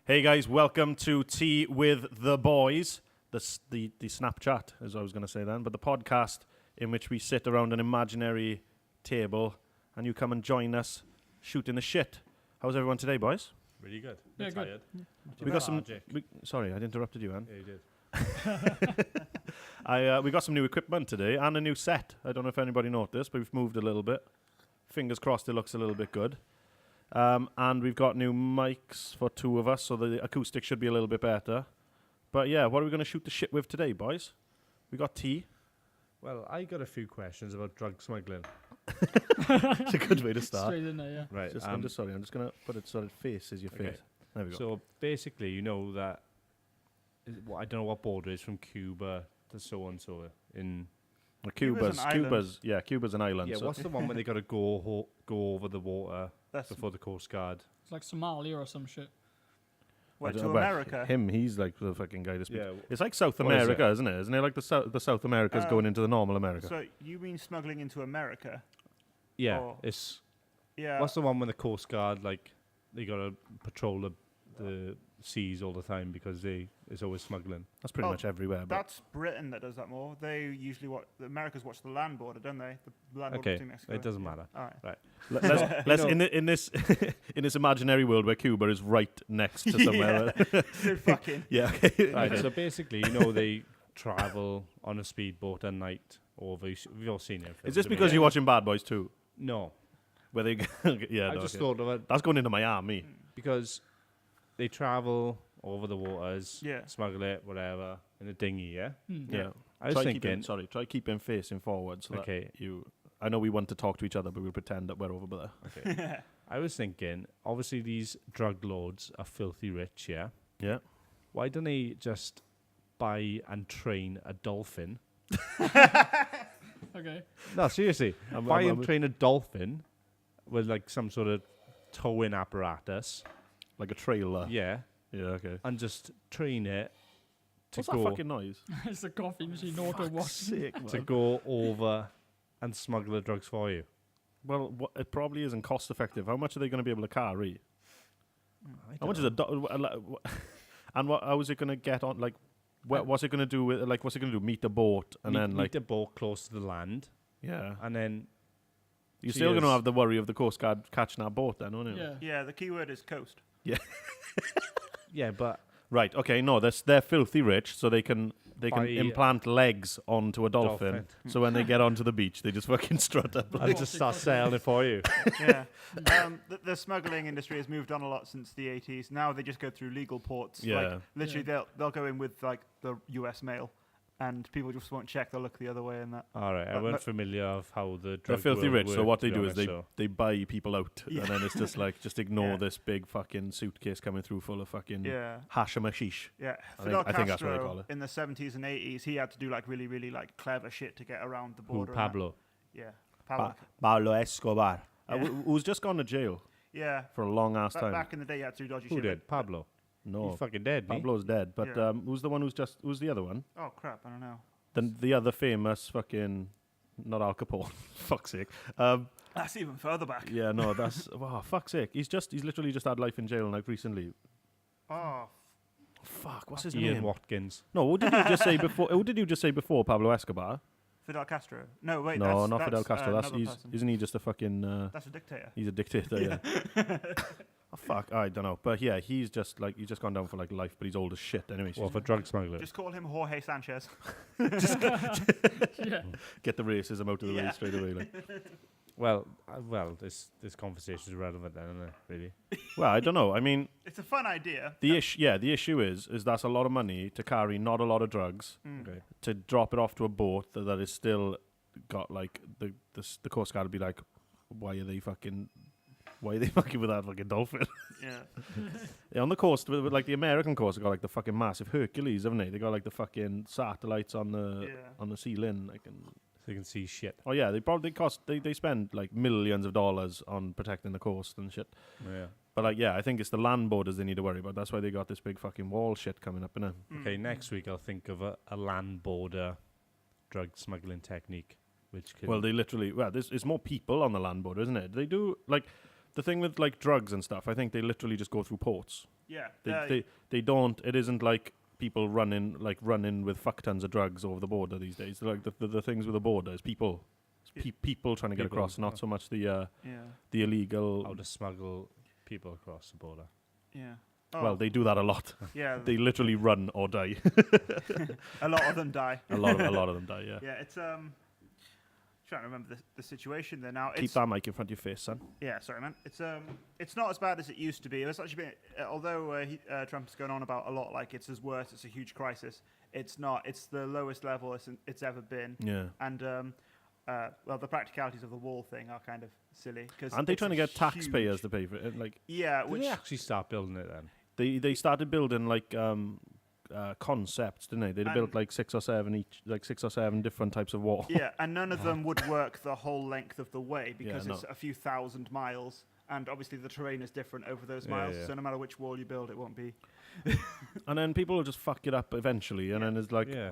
Hey guys, welcome to Tea with the Boys. The Snapchat, as I was going to say then, but the podcast in which we sit around an imaginary table and you come and join us shooting the shit. How's everyone today, boys? Really good. Yeah, Tired. We got some. Sorry, I interrupted you, Anne. Yeah, you did. We got some new equipment today and a new set. I don't know if anybody noticed, but we've moved a little bit. Fingers crossed, it looks a little bit good. And we've got new mics for two of us, so the acoustic should be a little bit better. But yeah, what are we going to shoot the shit with today, boys? We got tea. Well, I got a few questions about drug smuggling. It's a good way to start. Straight in there, yeah. Right. I'm just going to put it so it faces your face. There we go. So basically, you know that I don't know what border is from Cuba to so and so in. Cuba's an island. Yeah, so what's the one where they got to go over the water before the Coast Guard? It's like Somalia or some shit. Wait, to America? He's like the fucking guy to speak. Yeah. It's like South America, isn't it? Isn't it like the South America's going into the normal America? So you mean smuggling into America? Yeah, Or- it's. Yeah. What's the one when the Coast Guard they got to patrol the seas all the time because it's always smuggling. That's pretty much everywhere. But That's Britain that does that more. They usually the Americans watch the land border, don't they? The land border Okay, between Mexico. it doesn't matter. All right. let's in this in this imaginary world where Cuba is right next to somewhere. So fucking. Yeah. Right, so basically, they travel on a speedboat at night over. We've all seen it. Is this because you're watching Bad Boys 2? No. Where they yeah, I no, just okay. thought of it That's going into Miami. because they travel over the waters, Yeah. smuggle it, whatever, in a dinghy, yeah? Yeah. I was thinking... Try keeping facing forward so Okay. that I know we want to talk to each other, but we'll pretend that we're over there. Okay. I was thinking, obviously these drug lords are filthy rich, yeah? Yeah. Why don't they just buy and train a dolphin? Okay. No, seriously. Buy and train a dolphin with some sort of towing apparatus. Like a trailer. Yeah. Yeah, okay. And just train it to What's go that fucking noise? It's a coffee machine auto wash. to go over and smuggle the drugs for you. Well, it probably isn't cost effective. How much are they going to be able to carry? I How much don't is and how is it going to get on? What's it going to do with? What's it going to do? Meet the boat and then meet the boat close to the land, yeah. and then You're still going to have the worry of the Coast Guard catching that boat, then, aren't you? Yeah. Yeah, the key word is coast. yeah, but Right. Okay. No, they're filthy rich, so they can Buy- implant legs onto a dolphin. So when they get onto the beach, they just fucking strut up. I'll just start selling it for you. Yeah. The smuggling industry has moved on a lot since the 80s. Now they just go through legal ports. Yeah. Literally, they'll go in with the US mail, and people just won't check. They'll look the other way and that. All right, I But- wasn't but- familiar of how the They're drug filthy world rich. So worked, what to they be do is honest, so- they buy people out, Yeah. and then it's just ignore Yeah. this big fucking suitcase coming through full of fucking Yeah. hashimashish. Yeah, I Fidel think that's what they call Castro it. in the 70s and 80s, he had to do really, really clever shit to get around the Who, border. and that. Pablo? Yeah, Pablo. Pablo Escobar, Yeah. who's just gone to jail Yeah, for a long ass time. back in the day, you had to do dodgy Who shit. did? Pablo? No, He's fucking dead, mate. Pablo's dead. But Yeah. who's the one who's the other one? Oh crap, I don't know. The other famous fucking, not Al Capone. Fuck's sake. That's even further back. Yeah, no, that's fuck's sake. He's literally just had life in jail recently. Oh, Fuck, what's his Ian name? Watkins. No, what did you just say before? Who did you just say before Pablo Escobar? Fidel Castro. No, wait. No, that's, not Fidel that's, Castro. another person. Isn't he just a fucking? That's a dictator. He's a dictator. Yeah. Oh, fuck, I don't know, but yeah, he's just gone down for life, but he's old as shit anyway. So Well, for drug smuggling. Just call him Jorge Sanchez. Yeah. get the racism out of the way Yeah. straight away. Well, this conversation is relevant then, isn't it? Really? Well, I don't know. I mean, It's a fun idea. the issue is that's a lot of money to carry not a lot of drugs Okay. to drop it off to a boat that is still got the Coast Guard would be like, why are they fucking with that fucking dolphin? Yeah. Yeah, on the coast, with the American coast, they got the fucking massive Hercules, haven't they? They got the fucking satellites on the ceiling. So you can see shit. Oh yeah, they spend millions of dollars on protecting the coast and shit. Yeah. But I think it's the land borders they need to worry about. That's why they got this big fucking wall shit coming up, innit? Okay, next week I'll think of a land border drug smuggling technique, which can... Well, there's more people on the land border, isn't it? They do the thing with drugs and stuff. I think they literally just go through ports. Yeah. They don't. It isn't like people running with fuck tons of drugs over the border these days. Like the things with the border is people. It's people trying to get People, across, not so much the yeah. illegal. How to smuggle people across the border. Yeah. Well, they do that a lot. Yeah. They literally run or die. A lot of them die. a lot of them die. Yeah. Yeah. It's trying to remember the situation there now. Keep It's, that mic in front of your face, son. Yeah, sorry, man. It's not as bad as it used to be. It's actually been, although Trump's going on about a lot like it's as worse, it's a huge crisis. It's not. It's the lowest level it's ever been. Yeah. And well, the practicalities of the wall thing are kind of silly because Aren't they trying to get taxpayers to pay for it? Like Yeah, Did which they actually start building it then? they started building like concepts, didn't they? They'd And- built like 6 or 7 each, like 6 or 7 different types of wall. yeah, and none of them would work the whole length of the way because Yeah, it's no. a few thousand miles. And obviously the terrain is different over those Yeah, miles, yeah. so no matter which wall you build, it won't be. And then people will just fuck it up eventually, and then it's like, Yeah.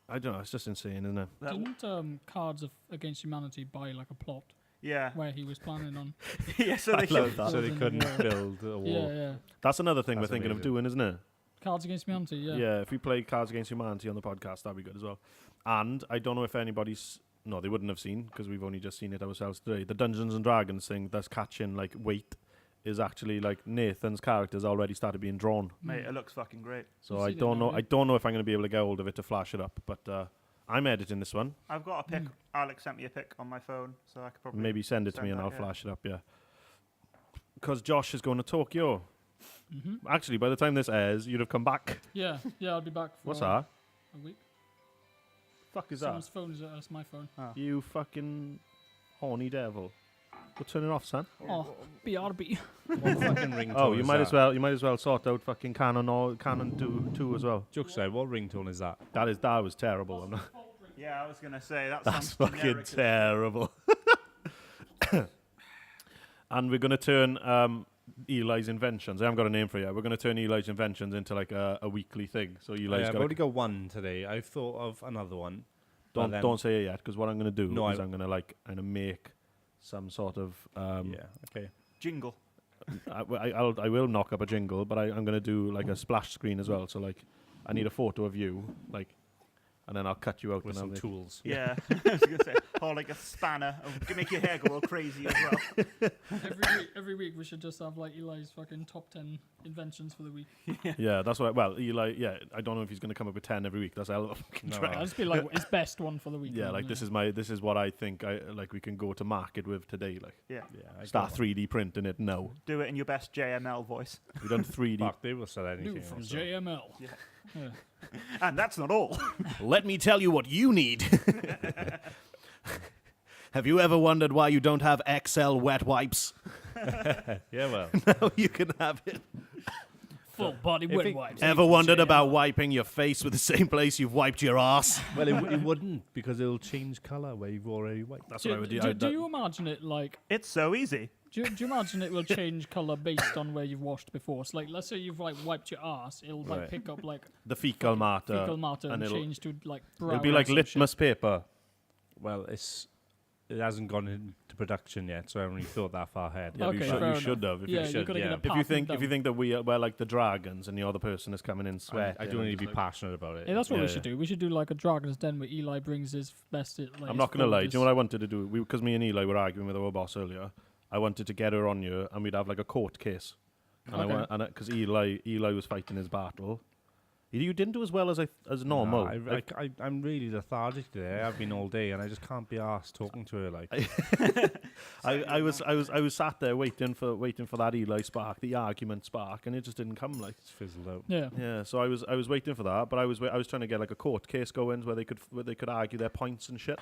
I don't know, it's just insane, isn't it? Didn't Against Humanity buy like a plot Yeah, where he was planning on? yeah. So they love should. that. So they Building couldn't the build a wall. Yeah, yeah. That's another thing That's we're thinking of amazing. doing, isn't it? Cards Against Humanity, yeah. Yeah, if we play Cards Against Humanity on the podcast, that'd be good as well. And I don't know if anybody's... No, they wouldn't have seen, because we've only just seen it ourselves today. The Dungeons & Dragons thing that's catching, like, weight is actually, like, Nathan's character's already started being drawn. Mate, it looks fucking great. So I've I seen it don't now, know. yeah. I don't know if I'm going to be able to get hold of it to flash it up, but I'm editing this one. I've got a pic. Alex sent me a pic on my phone, so I could probably Maybe send it to send me and that, I'll yeah. flash it up, yeah. Because Josh is going to Tokyo. Mm-hmm. Actually, by the time this airs, you'd have come back. Yeah, I'll be back for What's that? a week. Fuck is Someone's phone is that's my phone. that? You fucking horny devil. Go turn it off, son. Oh, BRB. What fucking ringtone Oh, you is might that? as well. You might as well sort out fucking Canon or Canon 2 as well. Joke aside, what ringtone is that? That was terrible. I'm not, Yeah, I was gonna say that that's sounds fucking generic as- terrible. And we're gonna turn Eli's Inventions. I haven't got a name for it yet. We're gonna turn Eli's Inventions into like a weekly thing. So Eli's I've got. already got one today. I've thought of another one. but Don't then- don't say it yet, because what I'm gonna do No, is I- I'm gonna make some sort of Yeah. Okay. jingle. I will knock up a jingle, but I'm gonna do like a splash screen as well. So like, I need a photo of you, like, and then I'll cut you out With and I'll some make- tools. Yeah, I was gonna say, or like a spanner, make your hair go all crazy as well. every week we should just have like Eli's fucking top 10 inventions for the week. Yeah, that's what. Well, Eli. Yeah, I don't know if he's gonna come up with 10 every week. That's a hell of a fucking No. track. That'll just be like his best one for the week. Yeah, then, like this is what I think we can go to market with today. Like Yeah, Yeah. I start got 3D printing it now. do it in your best JML voice. We done 3D. one. Fuck, they will sell anything. New from so. JML. Yeah. Yeah. And that's not all. Let me tell you what you need. Have you ever wondered why you don't have XL wet wipes? Yeah, well. Now you can have it. Full body If wet it- wipes. Ever wondered about wiping your face with the same place you've wiped your ass? Well, it wouldn't, because it'll change colour where you've already wiped. That's what I Do, would do, do. do you imagine it like? It's so easy. Do you imagine it will change color based on where you've washed before? So like, let's say you've like wiped your ass, it'll like Right. pick up like The fecal matter. fecal matter and it'll- change to like brown. It'll be or like some shit. litmus paper. Well, it hasn't gone into production yet, so I haven't really thought that far ahead. Yeah, Okay, you fair should have. If Yeah, you you should, gotta yeah. get a If If you patent think done. that we're like the dragons and the other person is coming in sweat, I do need to be passionate about it. Yeah, that's what Yeah, we should do. We should do like a Dragon's Den where Eli brings his best. Like, I'm his not gonna lie. Do you folders. know what I wanted to do? Because me and Eli were arguing with our boss earlier. I wanted to get her on you, and we'd have like a court case. And Okay. because Eli was fighting his battle. You didn't do as well as normal. Nah, I'm really lethargic today. I've been all day, and I just can't be arsed talking to her. Like, I was sat there waiting for that Eli spark, the argument spark, and it just didn't come. Like, it's fizzled out. Yeah. yeah, so I was waiting for that, but I was trying to get like a court case going where they could argue their points and shit.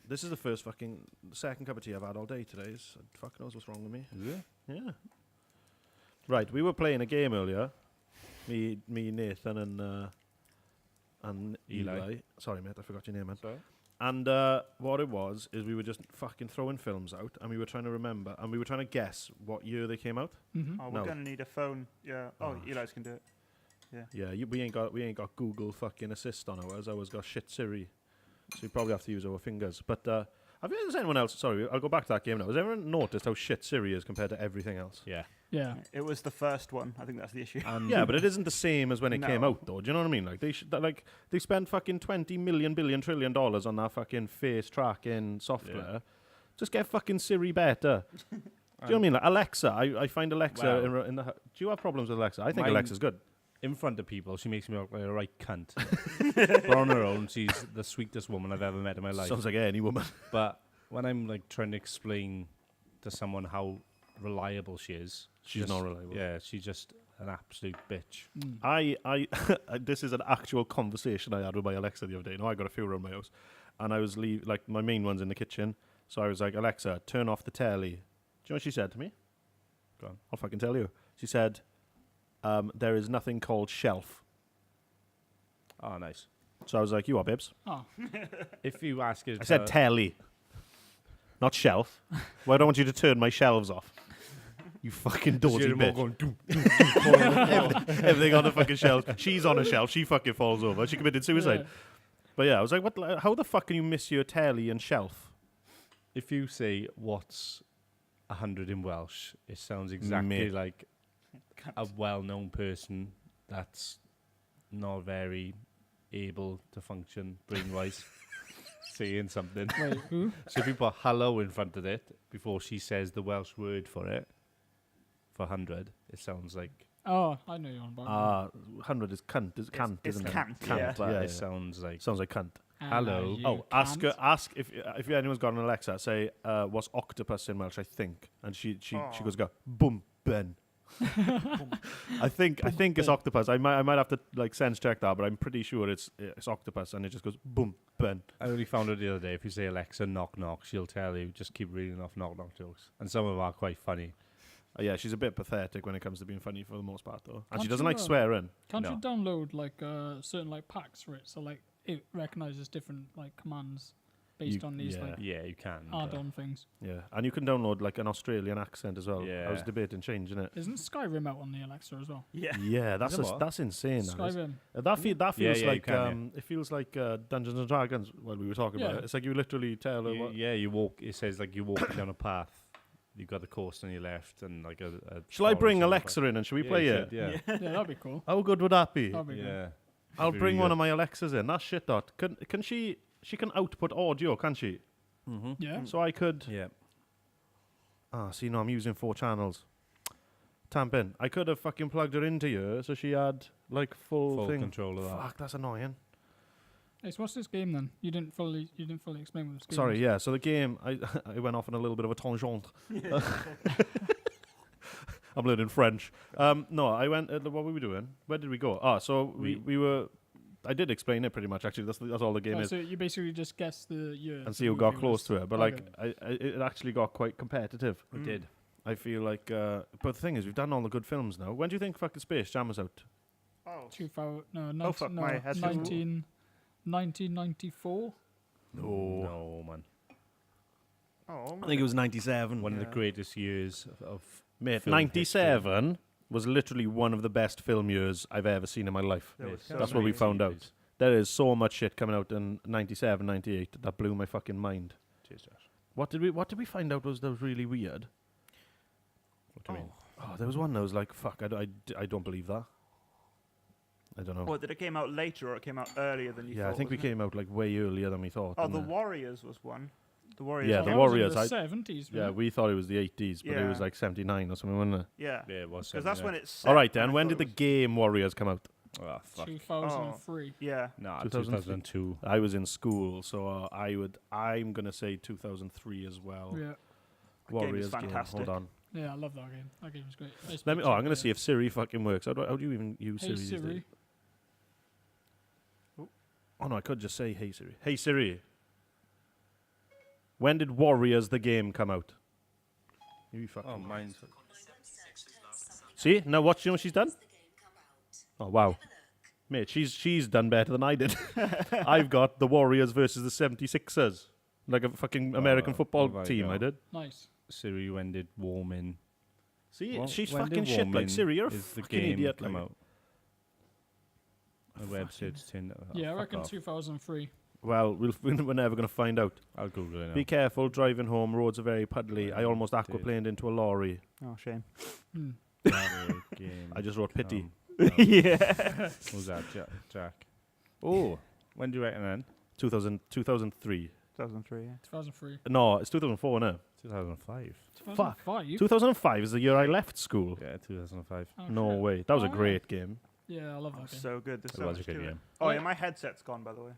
This is the second cup of tea I've had all day today. Fuck knows what's wrong with me. Is it? Yeah. Right, we were playing a game earlier. Me, Nathan, and Eli. Sorry, mate, I forgot your name, man. Sorry? And what it was is we were just fucking throwing films out, and we were trying to remember, and we were trying to guess what year they came out. Mm-hmm. Oh, we're No. gonna need a phone. Yeah. Oh, Eli's can do it. Yeah, we ain't got Google fucking assist on ours. Ours got shit Siri, so we probably have to use our fingers. But has anyone else? Sorry, I'll go back to that game now. Has anyone noticed how shit Siri is compared to everything else? Yeah. Yeah. It was the first one. I think that's the issue. And Yeah, but it isn't the same as when it came No. out, though. Do you know what I mean? Like they spent fucking $20 million billion trillion on that fucking face tracking software. Yeah. Just get fucking Siri better. Do you know what I mean? Like Alexa, I find Alexa Well, in the. Do you have problems with Alexa? I think mine- Alexa's good. in front of people, she makes me look like a right cunt. But on her own, she's the sweetest woman I've ever met in my life. Sounds like any woman. But when I'm like trying to explain to someone how reliable she is, She's not reliable. Yeah, she's just an absolute bitch. I this is an actual conversation I had with my Alexa the other day. Now I got a few around my house, and I was like my main one's in the kitchen. So I was like, Alexa, turn off the telly. Do you know what she said to me? Go on. I'll fucking tell you. She said, there is nothing called shelf. Oh, nice. So I was like, you are, babes. Oh, If you ask her, I said telly, not shelf. Well, I don't want you to turn my shelves off. You fucking dodgy bitch. Going, Everything on the fucking shelf. She's on a shelf. She fucking falls over. She committed suicide. yeah. But yeah, I was like, what? How the fuck can you miss your telly and shelf? if you say what's 100 in Welsh, it sounds exactly Mate. like a well-known person that's not very able to function brain-wise saying something. Wait, who? So if you put hello in front of it before she says the Welsh word for it, for 100, it sounds like... Oh, I know you're on about. 100 is cunt. It's cunt, it's isn't cant, it? yeah. But yeah, it yeah. sounds like... Sounds like cunt. hello. Oh, ask if anyone's got an Alexa. Say, what's octopus in Welsh? I think, and she goes go boom ben. I think it's octopus. I might have to like sense check that, but I'm pretty sure it's octopus, and it just goes boom ben. I only found out the other day, if you say Alexa knock knock, she'll tell you, just keep reading off knock knock jokes. And some of them are quite funny. Yeah, she's a bit pathetic when it comes to being funny for the most part, though, and Can't she doesn't you, like swearing. Can't No. you download like certain like packs for it? So like it recognizes different like commands based on these yeah. like Yeah, you can. but- add-on things. Yeah, and you can download like an Australian accent as well. Yeah. I was debating changing it. Isn't Skyrim out on the Alexa as well? Yeah. Yeah, that's Is it what? that's insane. That is. Skyrim. That feels Yeah, you like can, it feels like Dungeons and Dragons. While we were talking about Yeah. it, it's like you literally tell her You, what. yeah, you walk. It says like you walk down a path. You've got the coast on your left and like a Shall I forest bring on your Alexa in and should we right. play you it? should, Yeah, Yeah, that'd be cool. How good would that be? That'd be yeah. I'll Very bring one good. of my Alexas in. That's shit. That can she can output audio, can she? Mm-hmm. good. Yeah. So I could. Yeah. See, no, I'm using 4 channels. Tamp in. I could have fucking plugged her into you, so she had like full thing. control of that. Fuck, that's annoying. Hey, so what's this game then? You didn't fully explain what this game Sorry, is. yeah. So the game, I went off on a little bit of a tangent. I'm learning French. No, I went. What were we doing? Where did we go? So we were. I did explain it pretty much. Actually, that's all the game Oh, is, so you basically just guess the year and see who got close to it. But like, Okay. it actually got quite competitive. We did. I feel like. But the thing is, we've done all the good films now. When do you think fucking Space Jam is out? Oh. 2000, Oh, fuck my head. 1994. No, man. Oh. I think it was 97. One of the Yeah. greatest years of Mate, film 97 was literally one of the best film years I've ever seen in my life. There was history. so That's what we many found out. series. There is so much shit coming out in 97, 98 that blew my fucking mind. Cheers, Josh. What did we find out that was really weird? What do you mean? Oh, there was one that was like, fuck, I don't believe that. I don't know. What, did it came out later or it came out earlier than you Yeah, thought? I think we wasn't it? came out like way earlier than we thought. Oh, didn't The it? Warriors was one. The Warriors. Yeah, was The That one. was in Warriors, the I- 70s. Yeah, wasn't we thought it was the 80s, but it was Yeah. like 79 or something, wasn't it? Yeah. Yeah, it was. Because that's when it's. All right, then. When did the game Warriors come out? Oh, it? fuck. 2003. Yeah. Nah, 2003. 2002. I was in school, so I'm gonna say 2003 as well. Yeah. That game is Warriors game. fantastic. Hold on. Yeah, I love that game. That game is great. I'm gonna see if Siri fucking works. How do you even use Hey Siri these days? Siri. Oh no, I could just say, "Hey Siri." Hey Siri. When did Warriors the game come out? You fucking. Oh, mine's... See now, watch. You know what she's done? Oh wow, mate, she's done better than I did. I've got the Warriors versus the 76ers, like a fucking American football there you team. go. I did. Nice. Siri, when did Warming... See, Well, she's when fucking did shit like Warming Siri. You're a is the fucking game idiot. come Like. out? A website's tin. Yeah, I fuck reckon off. 2003. Well, we're never going to find out. I'll Google it now. Be careful driving home. Roads are very puddly. I almost aquaplaned into a lorry. Oh, shame. Hmm. Game. I just wrote pity. Yeah. Who's that, Jack? Oh, when do you reckon then? 2003. 2003. Yeah. 2003. No, it's 2004, isn't it? 2005. 2005? 2005 is the year I left school. Yeah, 2005. Oh, No shit. way. That was a Oh, yeah. great game. Yeah, I love that game. So good. There's It so was a much good to it. game. Oh Yeah. yeah, my headset's gone by the way.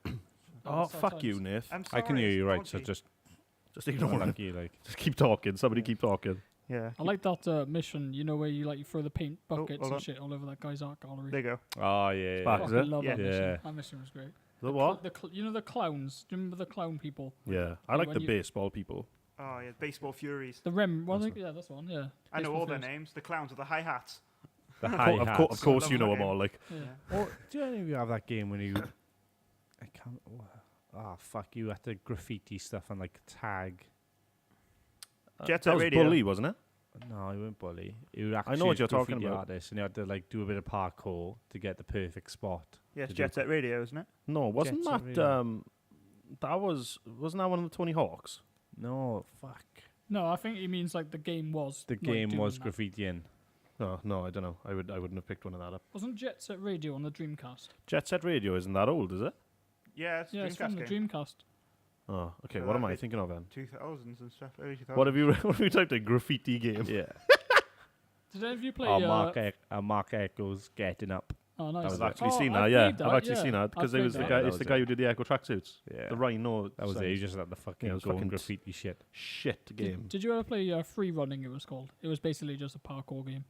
Oh, sad fuck times. you, Nath. I'm sorry. I can hear you it's right, so dodgy. Just ignore it. lucky, like. Just keep talking. Somebody keep talking. Yeah. I like that mission, where you you throw the paint buckets hold and on. shit all over that guy's art gallery. There you go. Oh yeah. Back, yeah. is Fucking it? love that Yeah. mission. That mission was great. The what? The the clowns. Do you remember the clown people? Yeah. I Yeah, like when the you- baseball people. Oh yeah, baseball furies. The That's yeah, that's the one. Yeah. I know Baseball all their Furies. names. The clowns with the hi hats. The Of hi-hats. course you Love know that them all. game. Like, Yeah. Or do any of you have that game when you? I can't. Oh fuck! You had to graffiti stuff and like tag. Jet that Set was Radio. Bully, wasn't it? No, you weren't bully. You were I know what you're talking graffiti about. artist, and you had to like do a bit of parkour to get the perfect spot. Yes, Did Jet Set Radio, isn't it? No, wasn't Jet Set that Radio. wasn't that one of the Tony Hawks? No, fuck. No, I think he means like the game was. The like, game doing was that. graffitiing. No, I don't know. I wouldn't have picked one of that up. Wasn't Jet Set Radio on the Dreamcast? Jet Set Radio isn't that old, is it? Yeah, it's Yeah, it's from the Dreamcast game. Dreamcast. Oh, okay. So what am that'd I be- thinking of then? 2000s and stuff. Early 2000s. What have you typed in? Graffiti game. Yeah. Did any of you play? Mark Echo's Getting Up. Oh, nice. I've actually seen I that. Yeah, played I've actually seen that I've because it played was the that. guy. That It's the was guy it. who did the Echo tracksuits. Yeah. The Rhino. That was it. signs. You just had the fucking it was go and fucking graffiti shit. shit game. Did you ever play Free Running? It was called. It was basically just a parkour game.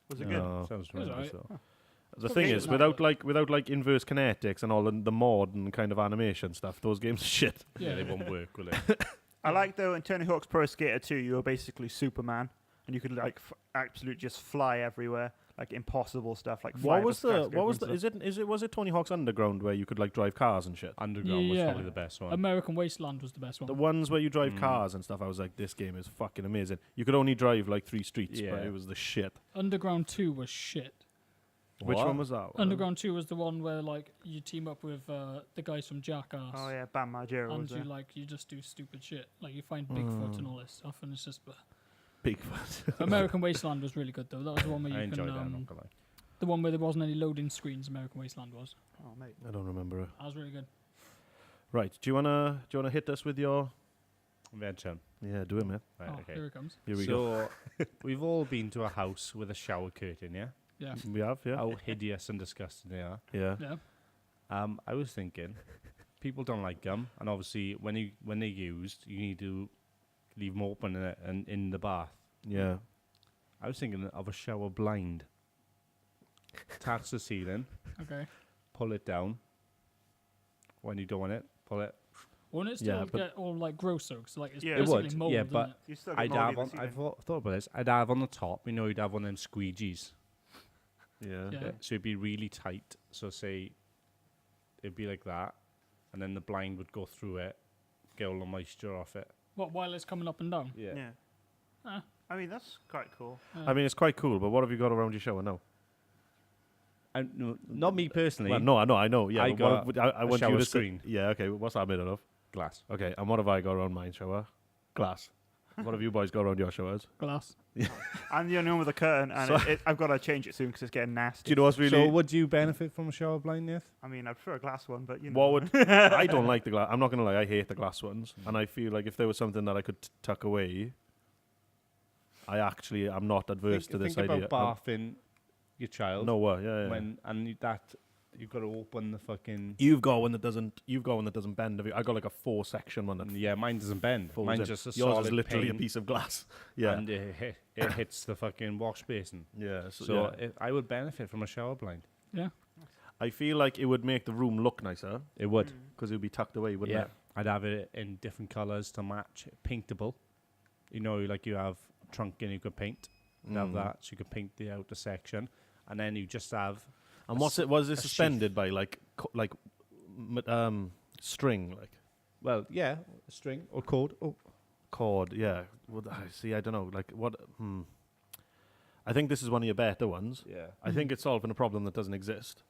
Was it good? No. Sounds It was right. alright. So. The Still thing good is, now, without like inverse kinetics and all the mod and kind of animation stuff, those games are shit. Yeah, they won't work, will they? I like though in Tony Hawk's Pro Skater 2, you were basically Superman, and you could like absolutely just fly everywhere, like impossible stuff, like fly What up a was skyscraper and stuff. was it Tony Hawk's Underground where you could like drive cars and shit? Underground was Yeah. probably the best one. American Wasteland was the best one. The ones where you drive Mm. cars and stuff, I was like, this game is fucking amazing. You could only drive like 3 streets, but Yeah. it was the shit. Underground 2 was shit. Which What? one was that? Underground 2 was the one where like you team up with the guys from Jackass. Oh yeah, Bam Margera And was you there. you just do stupid shit. Like you find Bigfoot and all this stuff, and it's just. Bigfoot. American Wasteland was really good though. That was the one where I you enjoyed can. that. I'm not gonna lie. The one where there wasn't any loading screens. American Wasteland was. Oh mate. I don't remember it. That was really good. Right, do you wanna hit us with your? Invention. Yeah, do it, mate. Right. Oh, Okay. here it comes. Here we go. So we've all been to a house with a shower curtain, yeah? Yeah. We have, yeah, How hideous and disgusting they are. yeah. Yeah. I was thinking, people don't like them, and obviously when they're used, you need to leave them open in the bath. Yeah. I was thinking of a shower blind. Attach the ceiling, Okay. pull it down. When you don't want it, pull it. Won't it Yeah, still but- get all like gross though? 'Cause, like it's Yeah. It basically would, mold, yeah, isn't but- it? You still get I'd moldy have with on. I've ceiling. thought about this. I'd have on the top. You'd have one of them squeegees. Yeah. Yeah. So it'd be really tight. So say it'd be like that, and then the blind would go through it, get all the moisture off it. What while it's coming up and down? Yeah. Ah. I mean that's quite cool. I mean, it's quite cool, but what have you got around your shower now? And no, not me personally. Well, no, I know. Yeah, I but got what, I a want you shower to screen. Yeah, okay. What's that made out of? Glass. Okay, and what have I got around mine shower? Glass. What have you boys got around your showers? Glass. I'm the only one with a curtain, and So- I've got to change it soon because it's getting nasty. Do you know what's really? So would you benefit from a shower blind, Nath? I mean, I prefer a glass one, but you know. What would I don't like the glass. I'm not gonna lie. I hate the glass ones, and I feel like if there was something that I could tuck away, I'm not adverse to this think idea. about bathing your child. No, yeah. When that you've got to open the fucking. You've got one that doesn't. You've got one that doesn't bend. Have you? I got like a 4-section one that Yeah, mine doesn't bend. folds Mine's in. just a Yours solid is literally pane, a piece of glass. Yeah, and it hits the fucking wash basin. yeah. So yeah. I would benefit from a shower blind. Yeah. I feel like it would make the room look nicer It would. because it would be tucked away, wouldn't Yeah, it? I'd have it in different colours to match. Paintable. You know, like you have trunking, you could paint. You have that, so you could paint the outer section, and then you just have. And was it a suspended by like string, like Well, yeah, a string or cord. Oh, cord? Yeah. Well, I see. I don't know. Like what? I think this is one of your better ones. yeah. I think it's solving a problem that doesn't exist.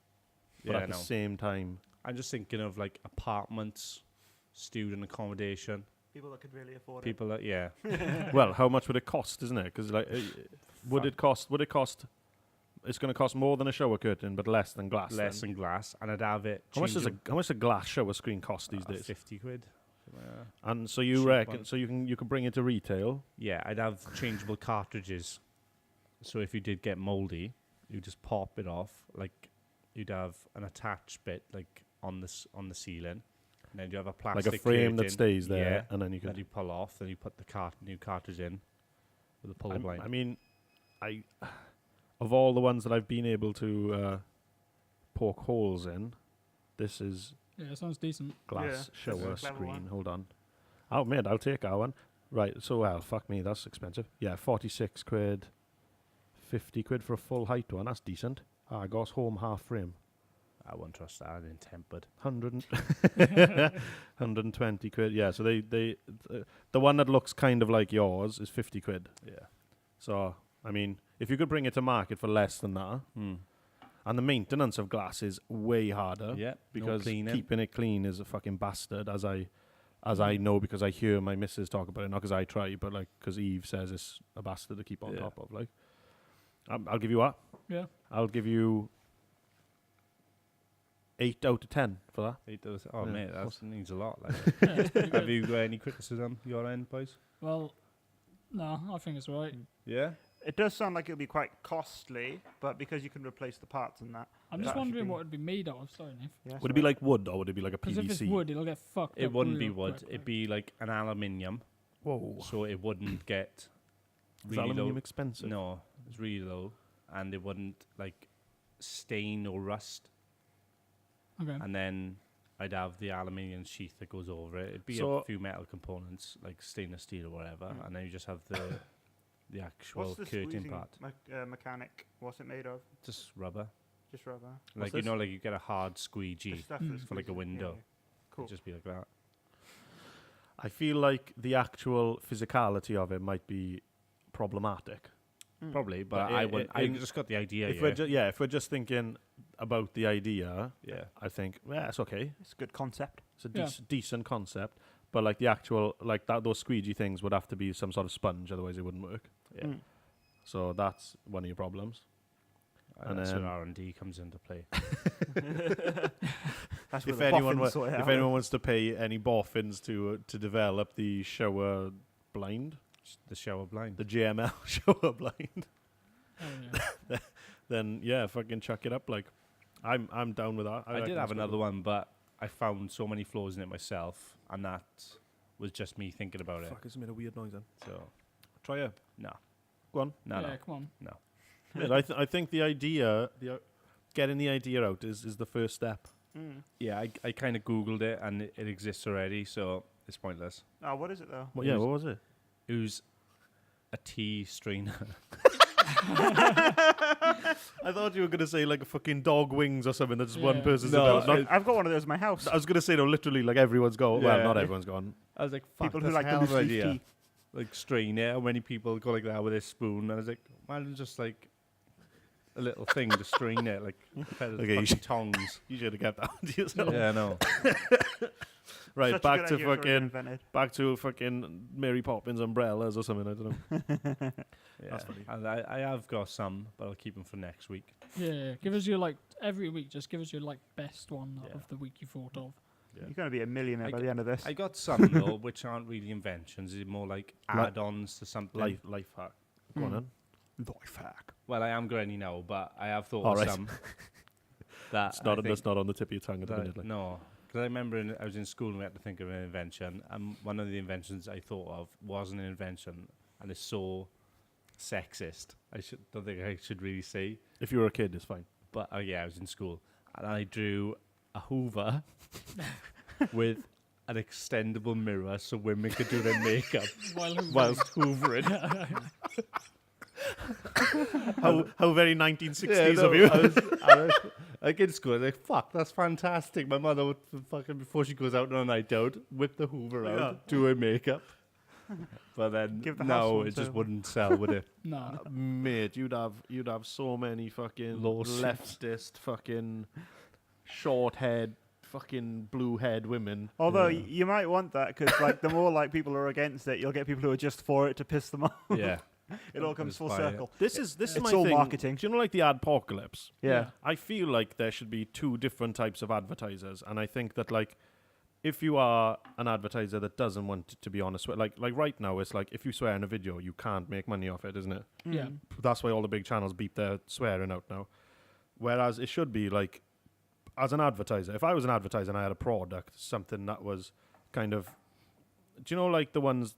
But Yeah, at the no. same time, I'm just thinking of like apartments, student accommodation. People that could really afford People that, yeah. Well, how much would it cost, isn't it? Because like, would it cost? It's going to cost more than a shower curtain, but less than glass. Less than glass, and I'd have it. How much does a glass shower screen cost these days? 50 quid. And so you Cheap reckon? one. So you can bring it to retail. Yeah, I'd have changeable cartridges. So if you did get moldy, you just pop it off. Like you'd have an attached bit like on the ceiling, and then you have a plastic Like a frame that curtain, stays there, yeah, and then you can. that you pull off. Then you put the new cartridge in with a pull blind. I mean, of all the ones that I've been able to poke holes in, this is Yeah, it sounds decent. glass Yeah, shower that's a clever screen. one. Hold on. Oh, mate, I'll take that one. Right, so, well, fuck me, that's expensive. Yeah, 46 quid, 50 quid for a full height one, that's decent. I got home half frame. I won't trust that in tempered. 120 quid, yeah, so the one that looks kind of like yours is 50 quid. Yeah. So, I mean, if you could bring it to market for less than that, and the maintenance of glass is way harder, Yeah. because no cleaning. keeping it clean is a fucking bastard, as I know because I hear my missus talk about it, not because I try, but like because Eve says it's a bastard to keep on Yeah. top of. Like, I'll give you what? Yeah. I'll give you 8 out of 10 for that. It does. Oh, Yeah, mate, of that course. needs a lot. Like. Yeah, it's pretty Have good. you got any criticism your end, boys? Well, no, I think it's right. Yeah. It does sound like it'll be quite costly, but because you can replace the parts and that. I'm Yeah. just That wondering should be- what it'd be made out of. Sorry, Nick. Yes, Would it be like wood or would it be like a Because if it's PVC? wood, it'll get fucked It up wouldn't be real wood. quick, It'd like. be like an aluminium, Whoa. so it wouldn't get Is really aluminium low. expensive? No, it's really low, and it wouldn't like stain or rust. Okay. And then I'd have the aluminium sheath that goes over it. It'd be So- a few metal components like stainless steel or whatever, and then you just have the actual What's the curtain squeezing part, mechanic? What's it made of? just rubber. Just rubber. Like this? like you get a hard squeegee. The stuff Mm. that For like a squeezes- window. yeah. Cool. It'd just be like that. I feel like the actual physicality of it might be problematic. Probably, but But I I- wouldn't. I- I in- just got the idea. If we're just thinking about the idea, yeah. I think it's okay. It's a good concept. It's a Yeah. decent concept, but like the actual those squeegee things would have to be some sort of sponge, otherwise it wouldn't work. Yeah. Mm. So that's one of your problems. And That's then- where R&D comes into play. That's where If the anyone boffins sort it if out. anyone wants to pay any boffins to develop the shower blind, The shower blind. the JML shower blind, Oh, yeah. then yeah, fucking chuck it up. Like, I'm down with that. I reckon did have it's good. another one, but I found so many flaws in it myself, and that was just me thinking about it. Fuck, it's made a weird noise then. So Try it. no, Go on. no, yeah, no. come on. Yeah, I think the idea, getting the idea out is the first step. Mm. Yeah, I kind of googled it, and it exists already, so it's pointless. Oh, what is it though? Well, yeah, what was it? It was a tea strainer. I thought you were going to say like a fucking dog wings or something that's one Yeah. person's No, developed. I've got one of those in my house. I was going to say, no, literally, like everyone's got. Well, Yeah. not everyone's gone. I was like, fuck, People who that's like a the hell of loose an leaf idea. tea. Like strain it, how many people go like that with a spoon? And I was like, why not just like a little thing to strain it, like pair of Okay, you fucking should- tongs. You should have kept that one to yourself. Yeah, I know. Right, Such a back good to idea if it were fucking invented. Mary Poppins umbrellas or something. I don't know. Yeah. That's funny. And I have got some, but I'll keep them for next week. Yeah, give us your every week. Just give us your best one Yeah. of the week you thought of. You're going to be a millionaire I by g- the end of this. I got some though, which aren't really inventions. They're more like add-ons to something. Life hack. Go on, then. Life hack. Well, I am granny now, but I have thought All of right. some. That It's not, I that's think not on the tip of your tongue at the that- minute. Like. No, because I remember I was in school and we had to think of an invention, and one of the inventions I thought of wasn't an invention, and it's so sexist. Don't think I should really say, If you were a kid, it's fine. but yeah, I was in school and I drew a Hoover with an extendable mirror so women could do their makeup whilst hoovering. How very 1960s Yeah, no, of you. I was like in school, I was like, fuck, that's fantastic. My mother would fucking, before she goes out on a night out, whip the Hoover out, Yeah. do her makeup. But then, Give the no, household it just over. wouldn't sell, would it? No. Mate, you'd have so many fucking Lawsuits. leftist fucking short-haired fucking blue-haired women. Although Yeah. you might want that because like the more like people are against it, you'll get people who are just for it to piss them off. Yeah. It all comes Just full buy it. circle. This is It's my all thing. marketing. Do you know, like the adpocalypse? Yeah. I feel like there should be two different types of advertisers, and I think that like if you are an advertiser that doesn't want to be on a swear, like right now, it's like if you swear in a video, you can't make money off it, isn't it? Yeah. That's why all the big channels beep their swearing out now. Whereas it should be like, as an advertiser, if I was an advertiser and I had a product, something that was kind of, do you know, like the ones,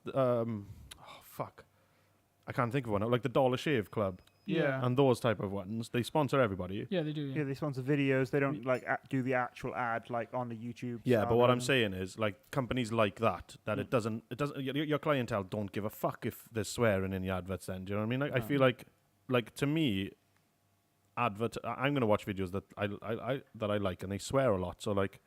I can't think of one, like the Dollar Shave Club Yeah. and those type of ones, they sponsor everybody. Yeah, they do. Yeah, they sponsor videos. They don't like do the actual ad like on the YouTube. Yeah, but what I'm algorithm. saying is, like, companies like that, it doesn't, your clientele don't give a fuck if there's swearing in the adverts then, do you know what I mean? Like, I No. feel like to me, I'm going to watch videos that I like and they swear a lot, so like,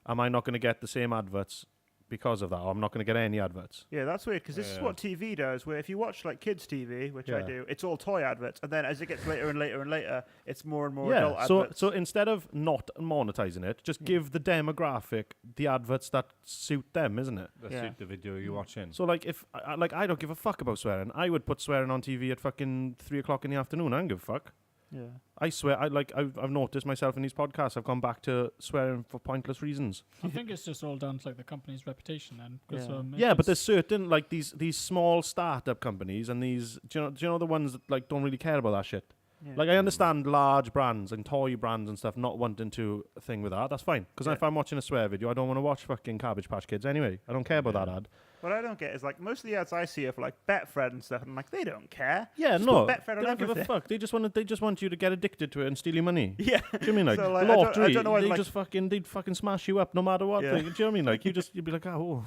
am I not going to get the same adverts because of that, or I'm not going to get any adverts? Yeah, that's weird because this is Yeah. what TV does. Where if you watch like kids TV, which I Yeah. do, it's all toy adverts, and then as it gets later and later and later, it's more and more Yeah, adult so adverts. so instead of not monetizing it, just give the demographic the adverts that suit them, isn't it? That's Yeah. it, the video you're watching. So like if I don't give a fuck about swearing, I would put swearing on TV at fucking 3 o'clock in the afternoon. I don't give a fuck. Yeah. I swear, I've noticed myself in these podcasts, I've gone back to swearing for pointless reasons. I think it's just all down to like the company's reputation then. 'Cause, Yeah. if Yeah, but it's- there's certain like these small startup companies and these do you know the ones that like don't really care about that shit. Yeah. Like I understand large brands and toy brands and stuff not wanting to thing with that. That's fine because Yeah. if I'm watching a swear video, I don't want to watch fucking Cabbage Patch Kids anyway. I don't care about that Yeah. ad. What I don't get is like most of the ads I see are for like Betfred and stuff, and I'm like, they don't care. Yeah, Just no, put Betfred they on don't give a everything. fuck. They just want you to get addicted to it and steal your money. Yeah. Do you mean like, So, like, lottery? I don't know why, they like- just they'd fucking smash you up no matter what. Yeah. Do you know what I mean? Like you'd be like, oh,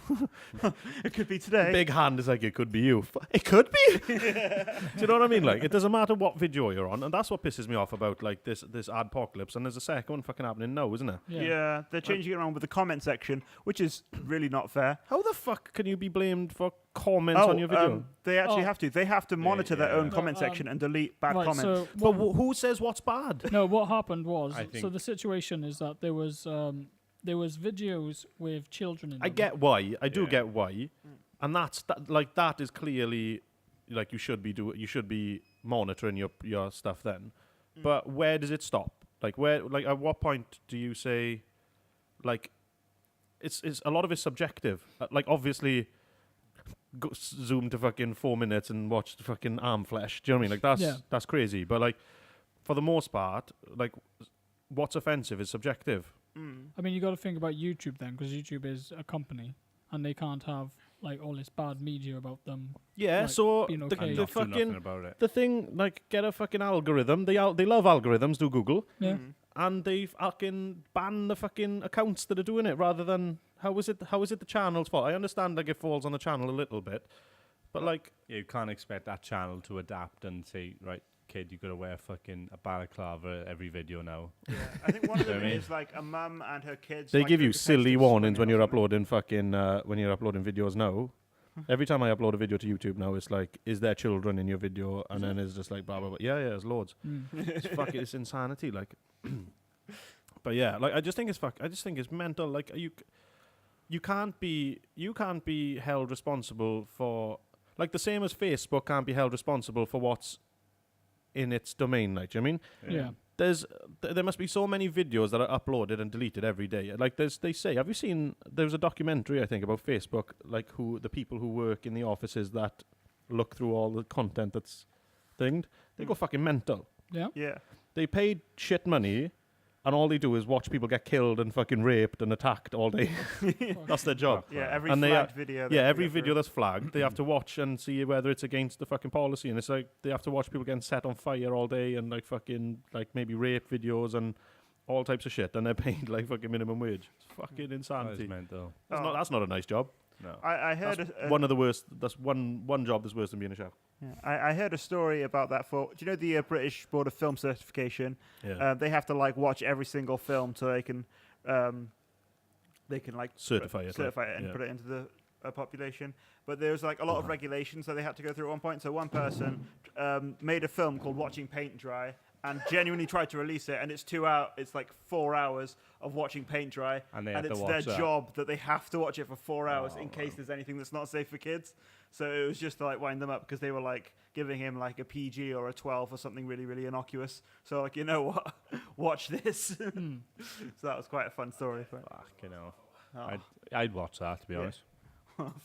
It could be today. big hand is like it could be you. It could be. Do you know what I mean? Like it doesn't matter what video you're on, and that's what pisses me off about like this adpocalypse. And there's a second one fucking happening now, isn't it? Yeah. They're changing it around with the comment section, which is really not fair. How the fuck can you be blamed for comments on your video? They actually Oh. have to. They have to monitor their own yeah. comment No, section and delete bad right, comments. so but what, who says what's bad? no, what happened was I so think- the situation is that there was videos with children in them. I get why. I do Yeah. get why, and that is clearly like you should be monitoring your stuff then. But where does it stop? Like at what point do you say like it's a lot of it's subjective. Like obviously zoom to fucking 4 minutes and watch the fucking arm flesh. Do you know what I mean? Like that's crazy. But like for the most part, like what's offensive is subjective. I mean, you got to think about YouTube then, because YouTube is a company, and they can't have like all this bad media about them. Yeah, Like, so being the, okay. And the not do nothing fucking about it. the thing like get a fucking algorithm. They love algorithms. Do Google Yeah. and they fucking ban the fucking accounts that are doing it rather than how is it the channel's fault? I understand like it falls on the channel a little bit, but like Yeah, you can't expect that channel to adapt and say, right, kid, you got to wear fucking a balaclava every video now. Yeah. I think one of You know them what I mean? is like a mum and her kids. they like, give you drink a silly Pepsi warnings when swimming you're or something. uploading fucking when you're uploading videos now. Every time I upload a video to YouTube now, it's like, is there children in your video? And then it's just like, blah blah blah. Yeah, there's loads. It's insanity, like. But yeah, like I just think it's mental. Like you can't be held responsible for like the same as Facebook can't be held responsible for what's in its domain. Like, do you know what I mean? Yeah. There must be so many videos that are uploaded and deleted every day. Like they say, have you seen? There was a documentary I think about Facebook, like the people who work in the offices that look through all the content that's thinged. They go fucking mental. Yeah. Yeah. They paid shit money, and all they do is watch people get killed and fucking raped and attacked all day. That's their job. Yeah. Every And they flagged video. Yeah, every video that's flagged, they have to watch and see whether it's against the fucking policy. And it's like they have to watch people getting set on fire all day and like fucking like maybe rape videos and all types of shit. And they're paid like fucking minimum wage. It's fucking That insanity. is mental. That's not a nice job. No. I heard That's a, one of the worst. That's one job that's worse than being a chef. yeah, I heard a story about that for. Do you know the British Board of Film Certification? Yeah. They have to like watch every single film so they can like Certify it. certify it and yeah. put it into the population. But there's like a lot of regulations that they had to go through at one point. So one person made a film called Watching Paint Dry, and genuinely tried to release it, and it's 2 hours. It's like 4 hours of watching paint dry, And they have to it's watch their that. job that they have to watch it for 4 hours in Oh, case there's anything that's not safe for kids. So it was just to like wind them up because they were like giving him like a PG or a 12 or something really, really innocuous. So like, you know what, watch this. So that was quite a fun story. But, Fucking hell. oh, I'd watch that, to be Yeah. honest.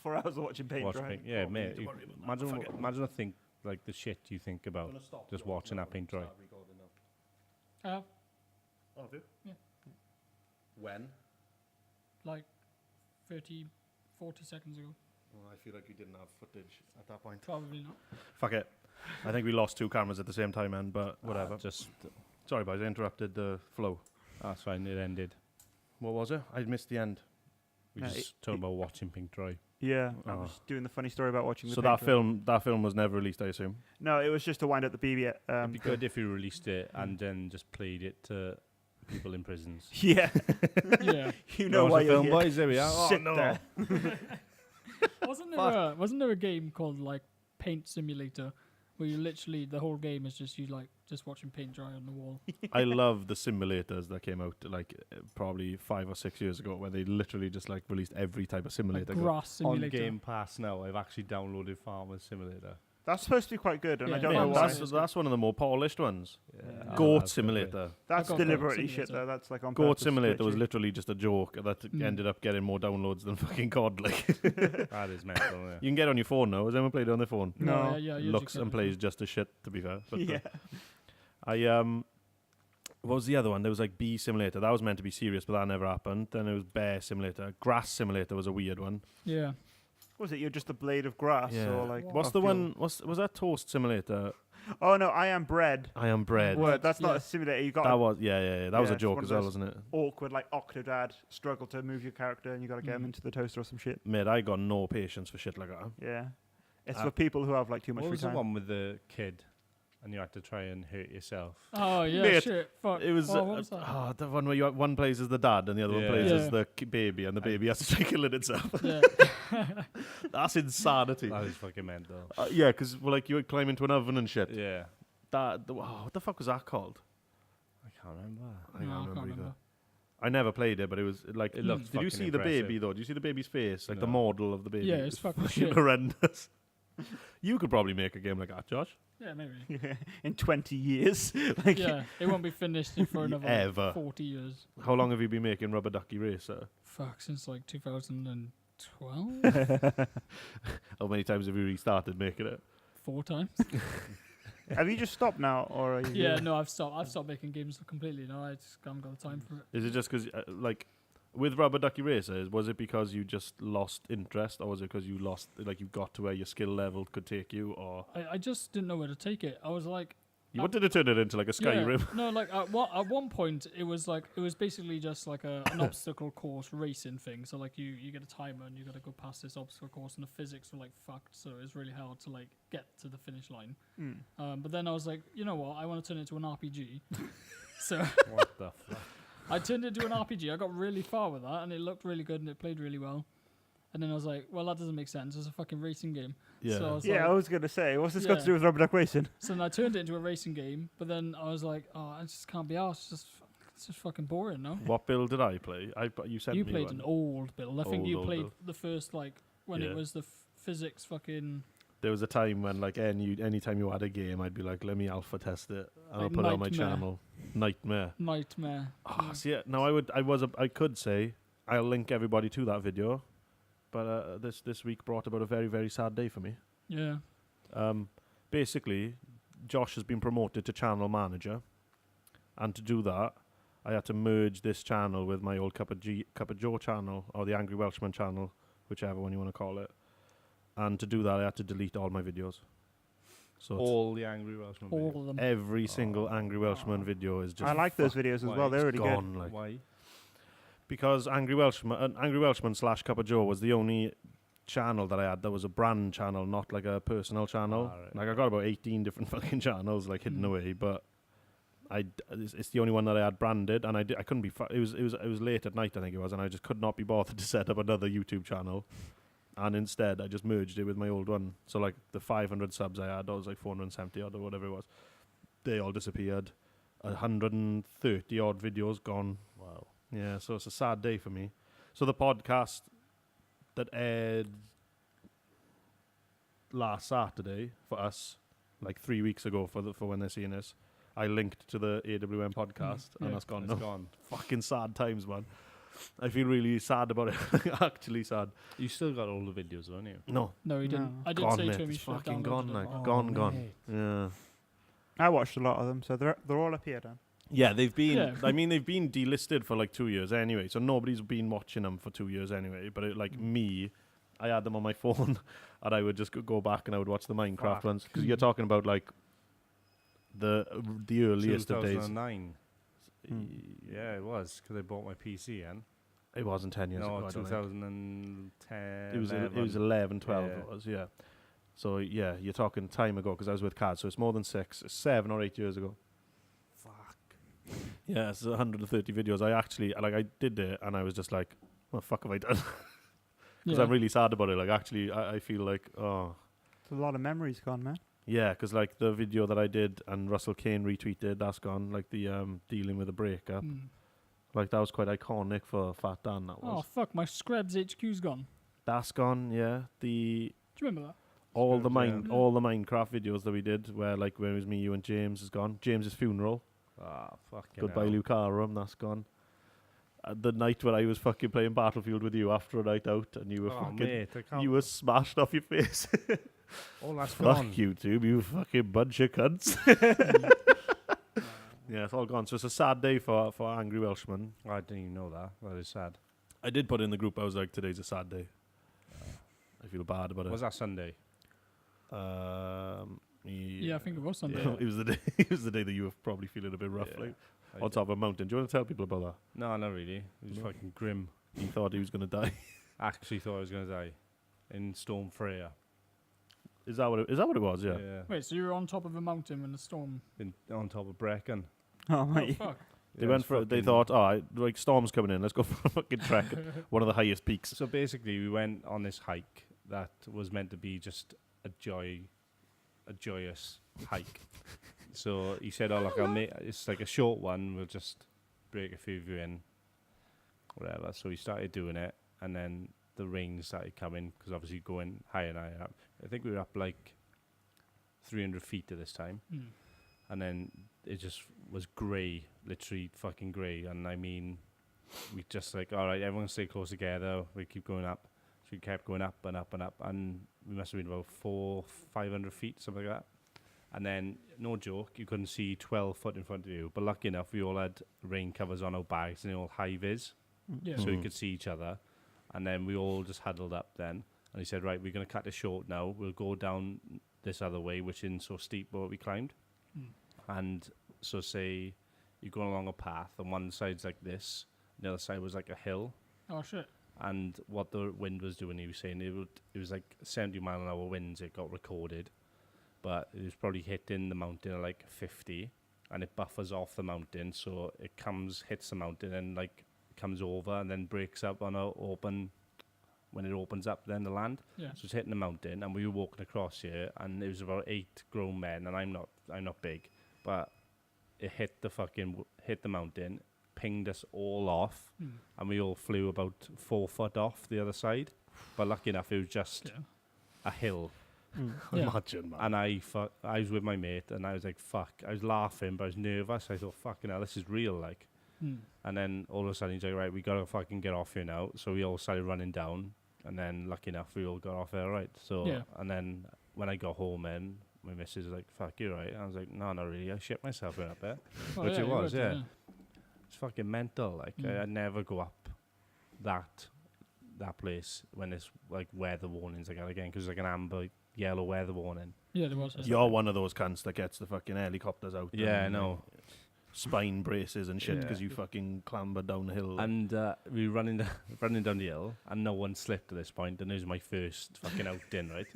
4 hours of watching paint Watch dry. paint. Yeah, Probably mate. need to you- worry about that. Imagine, Forget it. imagine I think like the shit you think about just watching that paint dry. Oh, have you? Yeah. When? Like 30, 40 seconds ago. Well, I feel like we didn't have footage at that point. Probably not. Fuck it. I think we lost 2 cameras at the same time, man, but whatever. Just Sorry, boys, I interrupted the flow. that's fine. It ended. What was it? I missed the end. We No, just talking about watching paint dry. Yeah, I Oh. was doing the funny story about watching the So paint that dry. that film was never released, I assume. No, it was just to wind up the BB. It'd be good if you released it and then just played it to people in prisons. Yeah, Yeah. you know why you're film, here. boys? There we are. Sit no. there. Wasn't there a game called like Paint Simulator where you literally the whole game is just you like just watching paint dry on the wall? I love the simulators that came out like probably 5 or 6 years ago, where they literally just like released every type of Like simulator. grass On simulator. Game Pass now, I've actually downloaded Farmers Simulator. That's supposed to be quite good, and Yeah, I don't yeah, know Farmers why. Simulator. that's one of the more polished ones. Yeah, Goat that's good, mate. Simulator. That's I got Goat deliberately shit, Simulator. though. That's like on Goat purpose, Simulator was glitchy. literally just a joke that Mm. ended up getting more downloads than fucking COD. Like That is mental. Yeah. you can get it on your phone now. Has anyone played it on their phone? No. yeah, you Looks can. and plays just as shit, to be fair. But, Yeah. what was the other one? There was like Bee Simulator. That was meant to be serious, but that never happened. Then it was Bear Simulator. Grass Simulator was a weird one. Yeah. Was it you're just a blade of grass or like? What's a the field? one? Was that Toast Simulator? Oh no, I am bread. I am bread. Well, Word, that's not yeah. a simulator. You got That an was yeah. That was Yeah, a it's joke one as of well, those- wasn't it? awkward like Octodad struggle to move your character, and you got to get him Mm. into the toaster or some shit. Mate, I got no patience for shit like that. Yeah, it's Ah. for people who have like too much What free was the time. one with the kid and you had to try and hurt yourself? Oh yeah, Mate, shit. Fuck. It was, what was that? the one where one plays as the dad and the other one Yeah. plays Yeah. as the baby, and the baby has to try killing itself. Yeah. That's insanity. That is fucking mental. Yeah, because like you would climb into an oven and shit. Yeah. What the fuck was that called? I can't remember. I No, can't I remember can't either. remember. I never played it, but it was like. It looked Did you fucking see the impressive. baby though? Did you see the baby's face? Like the No. model of the baby. Yeah, It it's was fucking shit. horrendous. You could probably make a game like that, Josh. Yeah, maybe. In 20 years, like Yeah, it won't be finished for another Ever. 40 years. How long have you been making Rubber Ducky Racer? Fuck, since like 2012? How many times have you restarted making it? 4 times. have you just stopped now, or are you? Yeah, no, I've stopped making games completely. No, I just haven't got the time for it. Is it just because, like, with Rubber Ducky Racer, was it because you just lost interest, or was it because you lost, like, you got to where your skill level could take you, or I just didn't know where to take it. I was like, you wanted to turn it into like a Skyrim? Yeah, no, like at one point it was basically just like an obstacle course racing thing. So like you get a timer and you got to go past this obstacle course, and the physics were like fucked, so it was really hard to like get to the finish line. Mm. But then I was like, you know what? I want to turn it into an RPG. So What the fuck? I turned it into an RPG. I got really far with that, and it looked really good, and it played really well. And then I was like, well, that doesn't make sense. It's a fucking racing game. Yeah. So I was Yeah, I like, was gonna say, what's this got to Yeah. do with Rubber Duck Racing? so then I turned it into a racing game, but then I was like, oh, I just can't be arsed. It's just fucking boring, no? What build did I play? You said You me played one. an old build. I think you Old played build. the first, like, when Yeah. it was the physics fucking... There was a time when, like, any time you had a game, I'd be like, let me alpha test it, and I'll Like put it on my Nightmare. channel. Nightmare. nightmare. Oh, see, now I could say I'll link everybody to that video, but this week brought about a very, very sad day for me. Yeah. Basically, Josh has been promoted to channel manager, and to do that, I had to merge this channel with my old Cup of Joe channel, or the Angry Welshman channel, whichever one you want to call it. And to do that, I had to delete all my videos. So it's All the Angry Welshman All videos. of them. every single Angry Welshman video is just I like those videos as Why? well. They're really good. gone. Like, Why? because Angry Welshman / Cup of Joe was the only channel that I had that was a brand channel, not like a personal channel. Right. Like I got about 18 different fucking channels like hidden Mm. away, but it's the only one that I had branded, and I couldn't be. It was late at night, I think it was, and I just could not be bothered to set up another YouTube channel. And instead, I just merged it with my old one. So like the 500 subs I had, I was like 470 odd or whatever it was. They all disappeared. 130 odd videos gone. Wow. Yeah, so it's a sad day for me. So the podcast that aired last Saturday for us, like 3 weeks ago for when they're seeing this, I linked to the AWM podcast, and yeah, that's gone. It's gone. Fucking sad times, man. I feel really sad about it. Actually sad. You still got all the videos, don't you? No, No, he didn't. No. I did gone, say mate. to him he It's should have fucking downloaded gone, it. like Oh. gone. mate. Yeah. I watched a lot of them, so they're all up here then. Yeah, they've been. Yeah. I mean, they've been delisted for like 2 years anyway, so nobody's been watching them for 2 years anyway. But me, I had them on my phone, and I would just go back and I would watch the Minecraft Fuck. ones because you're talking about like the earliest of days. 2009. Hmm. Yeah, it was because I bought my PC in. It wasn't 10 years ago. No, I don't think. 2010. It was 11, 12. Yeah. It was, yeah. So yeah, you're talking time ago because I was with Cad, so it's more than 7 or 8 years ago. Fuck. Yeah, it's 130 videos. I did it, and I was just like, what the fuck have I done? Because Yeah. I'm really sad about it. Like, actually, I feel like, oh. There's a lot of memories gone, man. Yeah, because like the video that I did and Russell Kane retweeted, that's gone. Like the dealing with a breakup. Mm. Like that was quite iconic for Fat Dan, that Oh was. fuck! My Screbs HQ's gone. That's gone, yeah. Do you remember that? All the Scrubs, yeah. all the Minecraft videos that we did, where like when it was me, you, and James is gone. James's funeral. Ah, fucking Goodbye, hell. Luke Aram. That's gone. The night when I was fucking playing Battlefield with you after a night out, and you were Oh, fucking, mate, I can't. you were smashed off your face. all that's Fuck gone. YouTube, you fucking bunch of cunts. Yeah, it's all gone. So it's a sad day for Angry Welshmen. I didn't even know that. That is sad. I did put in the group. I was like, today's a sad day. I feel bad about it. Was that Sunday? Yeah, I think it was Sunday. Yeah. It was the day. It was the day that you were probably feeling a bit rough, Yeah. like I on top of a mountain. Do you want to tell people about that? No, not really. It was No. fucking grim. He thought he was going to die. Actually thought I was going to die in Storm Freya. Is that what it was? Yeah. Wait, so you were on top of a mountain when the storm? On top of Brecon. Oh, Oh mate. fuck! They Yeah, went it's for. They fucking- thought, like storm's coming in. Let's go for a fucking trek. One of the highest peaks. So basically, we went on this hike that was meant to be just a joyous hike. So he said, "Oh, look, it's like a short one. We'll just break a few of you in, whatever." So we started doing it, and then the rain started coming because obviously going higher and higher up. I think we were up like 300 feet at this time, Mm. and then it just was grey, literally fucking grey. And I mean, we just like, all right, everyone stay close together. We keep going up. So we kept going up and up and up, and we must have been about 500 feet, something like that. And then, no joke, you couldn't see 12 foot in front of you. But lucky enough, we all had rain covers on our bags, and they all high vis, Yeah. so we Mhm. could see each other. And then we all just huddled up then. And he said, right, we're going to cut it short now. We'll go down this other way, which isn't so steep but we climbed. Mm. And so say you're going along a path, and one side's like this, and the other side was like a hill. Oh shit! And what the wind was doing, he was saying it was like 70-mile-an-hour winds. It got recorded, but it was probably hitting the mountain at like 50, and it buffers off the mountain, so it hits the mountain, and like comes over, and then breaks up on a open. When it opens up, then the land. Yeah. So it's hitting the mountain, and we were walking across here, and it was about 8 grown men, and I'm not big, but it hit the mountain, pinged us all off, Mm. and we all flew about 4 foot off the other side. But lucky enough, it was just Yeah. a hill. Yeah. Imagine, man. And I was with my mate, and I was like, fuck. I was laughing, but I was nervous. I thought, fucking hell, this is real, like. Mm. And then all of a sudden, he's like, right, we got to fucking get off here now. So we all started running down, and then lucky enough, we all got off there, right? So, Yeah. and then when I got home, then my missus was like, fuck, you right? I was like, no, not really. I shit myself in up there. Oh, Which yeah, it you was, would, yeah. It's fucking mental. Like, Mm. I'd never go up that place when it's like weather warnings again, because it's like an amber yellow weather warning. Yeah, there was. You're one of those cunts that gets the fucking helicopters out. Yeah, I and, know. Spine braces and shit Yeah. because you fucking clamber downhill. And we were running down the hill, and no one slipped at this point, and it was my first fucking outing, right?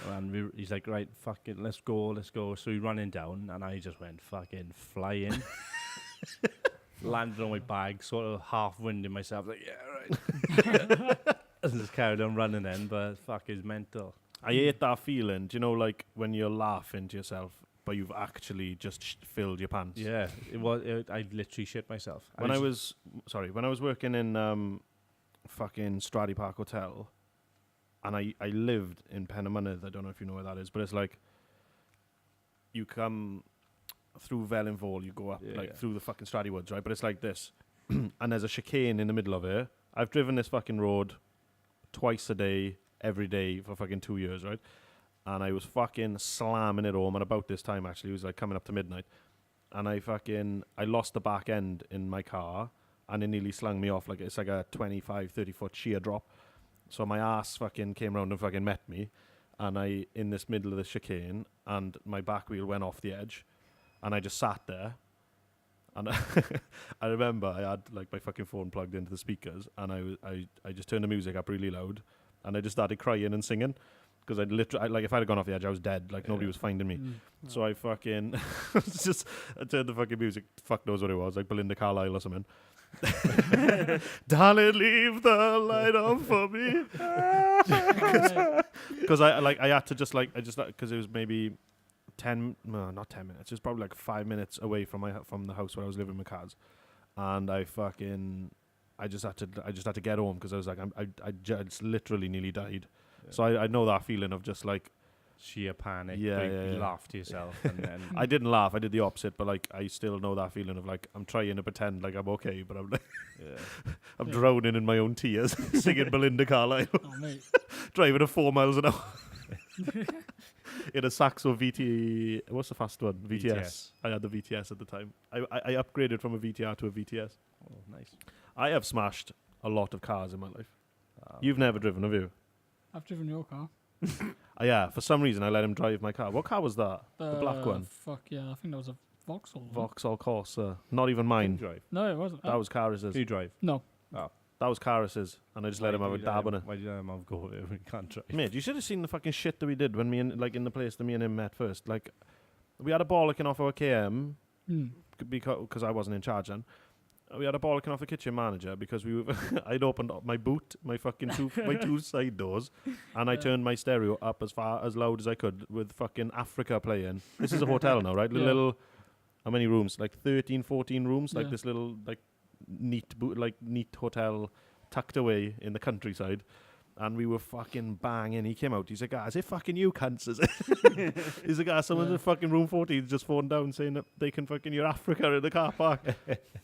And he's like, right, fucking, let's go. So we running down, and I just went fucking flying. Landed on my bag, sort of half winding myself, like, yeah, right. And just carried on running then, but fuck, it's mental. I hate that feeling. Do you know, like when you're laughing to yourself but you've actually just filled your pants. Yeah, it was. I literally shit myself. When I was working in fucking Straddy Park Hotel, and I lived in Penamynydd. I don't know if you know where that is, but it's like you come through Felinfall, you go up through the fucking Straddy Woods, right? But it's like this, and there's a chicane in the middle of it. I've driven this fucking road twice a day, every day for fucking 2 years, right? And I was fucking slamming it home, and about this time actually, it was like coming up to midnight, and I lost the back end in my car, and it nearly slung me off. Like it's like a 25, 30 foot sheer drop. So my ass fucking came round and fucking met me, and I in this middle of the chicane, and my back wheel went off the edge, and I just sat there. And I remember I had like my fucking phone plugged into the speakers, and I just turned the music up really loud, and I just started crying and singing, because I like if I'd have gone off the edge, I was dead. Like nobody was finding me. So I fucking I turned the fucking music. Fuck knows what it was, like Belinda Carlisle or something. Darling, leave the light on for me. Because I had to just because it was maybe not 10 minutes. It was probably like 5 minutes away from the house where I was living with Kaz, and I just had to get home, because I was like I just literally nearly died. Yeah. So I know that feeling of just like sheer panic. Yeah, you laugh to yourself, and then I didn't laugh. I did the opposite, but like I still know that feeling of like I'm trying to pretend like I'm okay, but I'm like I'm drowning in my own tears, singing Belinda Carlisle, driving at 4 miles an hour in a Saxo VT. What's the fast one? VTS. I had the VTS at the time. I upgraded from a VTR to a VTS. Oh, nice. I have smashed a lot of cars in my life. You've never driven, have you? I've driven your car. Yeah, for some reason I let him drive my car. What car was that? The black one? Fuck yeah, I think that was a Vauxhall. Vauxhall Corsa. Not even mine. Drive. No, it wasn't. That was Caris's. You drive? No. Oh. That was Caris's, and I just let him have a dab on it. Why did you let him have a go at it when you can't drive? Mate, you should have seen the fucking shit that we did when in the place that me and him met first. Like, we had a bollocking off our KM, because I wasn't in charge then. We had a bollocking off the kitchen manager because I'd opened up my boot, my fucking my two side doors, and I turned my stereo up as loud as I could with fucking Africa playing. This is a hotel now, right? Little, how many rooms? Like 13, 14 rooms, like this little neat hotel tucked away in the countryside. And we were fucking banging. He came out. He's like, is it fucking you cunts? Is it? He's like, someone in fucking room 14 just phoned down saying that they can fucking your Africa in the car park.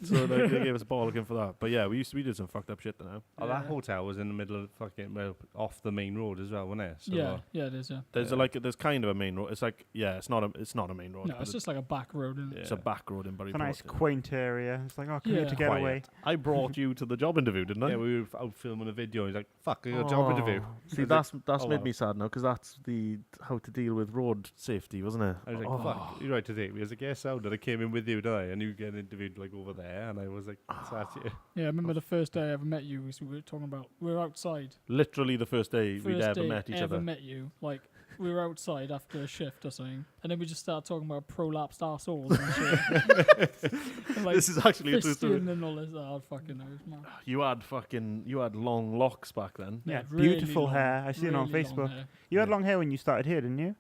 So they gave us a ball looking for that. But yeah, we did some fucked up shit now. Oh, that hotel was in the middle of fucking off the main road as well, wasn't it? So yeah, it is. Yeah. There's kind of a main road. It's like it's not a main road. No, it's just like a back road. It's a back road in Bury. It's a nice quaint area. It's like to get away. I brought you to the job interview, didn't I? Yeah, we were out filming a video. He's like, "Fuck, I got a job interview." See, that's made me sad now, because that's the how to deal with road safety, wasn't it? I was like, "Fuck, you're right to take me as a guest sound." And I came in with you, didn't I? And you get interviewed like over there, and I was like, "That's you." Yeah, I remember the first day I ever met you. We were talking about we were outside. Literally the first day we'd ever met each other. Met you, like we were outside after a shift or something, and then we just started talking about prolapsed arseholes and shit. And, like, this is actually a true story. And all this, fucking knows, man. You had long locks back then. Yeah, really beautiful long, hair. I seen it on Facebook. You had long hair when you started here, didn't you?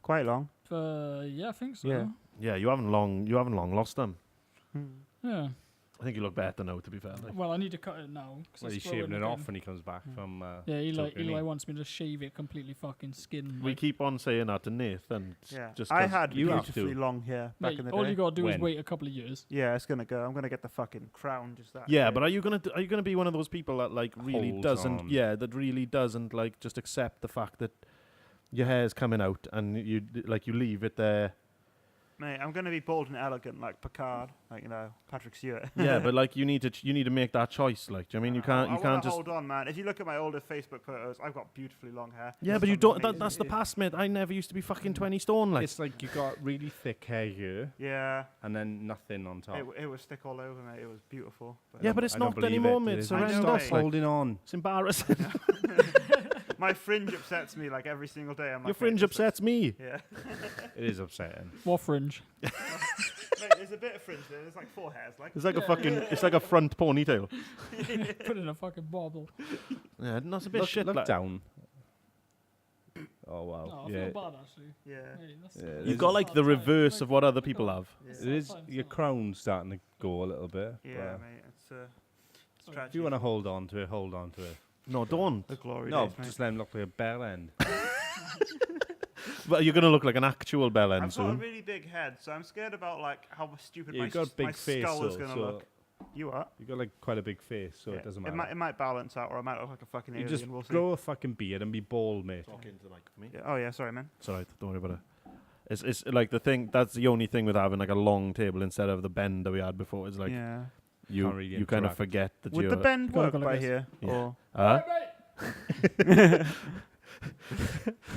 Quite long. Yeah, I think so. Yeah, you haven't long lost them. Yeah. I think you look better now, to be fair. Like. Well, I need to cut it now. Well, he's shaving it off when he comes back from. Yeah, Eli wants me to shave it completely fucking skin. We keep on saying that to Nathan. Yeah, just I had you beautifully long hair back in the day. All you gotta do is wait a couple of years. Yeah, it's gonna go. I'm gonna get the fucking crown, just that. Yeah, but are you gonna be one of those people that like really doesn't? On. Yeah, that really doesn't like just accept the fact that your hair's coming out and you leave it there. Mate, I'm gonna be bold and elegant like Picard, like Patrick Stewart. Yeah, but like you need to make that choice. Like, do you know what I mean you can't just hold on, man. If you look at my older Facebook photos, I've got beautifully long hair. Yeah, but you don't. That's the past, mate. I never used to be fucking 20 stone. Like it's like you got really thick hair here. Yeah. And then nothing on top. It was thick all over, mate. It was beautiful. But it's not anymore, mate. It's horrendous. Stop holding on. It's embarrassing. My fringe upsets me like every single day. Your fringe upsets me. Yeah. It is upsetting. What fringe? Mate, there's a bit of fringe there. There's like 4 hairs. Like it's like a fucking. It's like a front ponytail. Put in a fucking bobble. Yeah, that's a bit shit. Look down. Oh wow. Oh, I yeah. feel bad actually. Yeah. Hey, that's Yeah, You've It's got like the reverse of what other people have. It is your crown's starting to go a little bit. Yeah, but mate. It's Sorry. tragedy. if you want to hold on to it, hold on to it. No, don't. the glory No, days, mate. just let him look like a bell end. But you're gonna look like an actual bell end I've got a soon. really big head, so I'm scared about like how stupid Yeah, my, you've got a big my face, skull is though, gonna so look. You are. you got like quite a big face, so Yeah. it doesn't It matter. might balance out, or I might look like a fucking You alien. just we'll see. grow a fucking beard and be bald, mate. Talk into the mic for me. Yeah. Oh yeah, sorry, man. It's alright, don't worry about it. It's like the thing. That's the only thing with having like a long table instead of the bend that we had before. Is like yeah. you Can't really you kind of interact. forget that Would you're. the bend Gotta work go like by this. here? Yeah. Or Huh? Hey,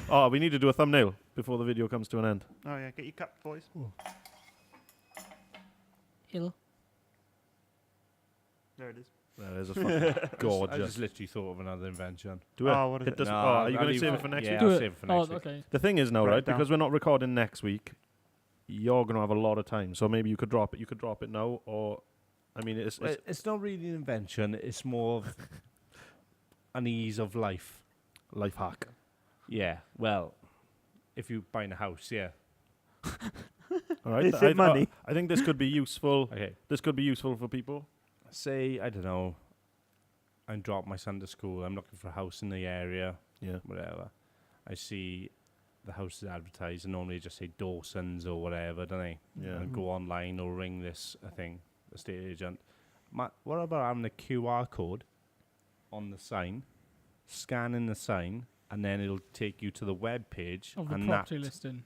Oh, we need to do a thumbnail before the video comes to an end. oh yeah, get your cup, boys. Hill. There it is. That is a fucking I gorgeous. just literally thought of another invention. Do it. Oh, what is Hit it? this- No, oh, are you I'll going to leave save it- it for next yeah, week? Do I'll it. save it for Oh, next week. okay. The thing is now, Write it right? down. Because we're not recording next week, you're going to have a lot of time. So maybe you could drop it. You could drop it now, or I mean, It's not really an invention. It's more of an ease of life. life hack. Yeah. Well, if you're buying a house, yeah. All right. Is it money? I think this could be useful. Okay. This could be useful for people. Say, I don't know, I drop my son to school. I'm looking for a house in the area, Yeah. whatever. I see the houses advertised, and normally just say Dawson's or whatever, don't they? Yeah. And go online or ring this estate agent. What about having a QR code on the sign, scanning the sign, and then it'll take you to the web page Of the and property that listing.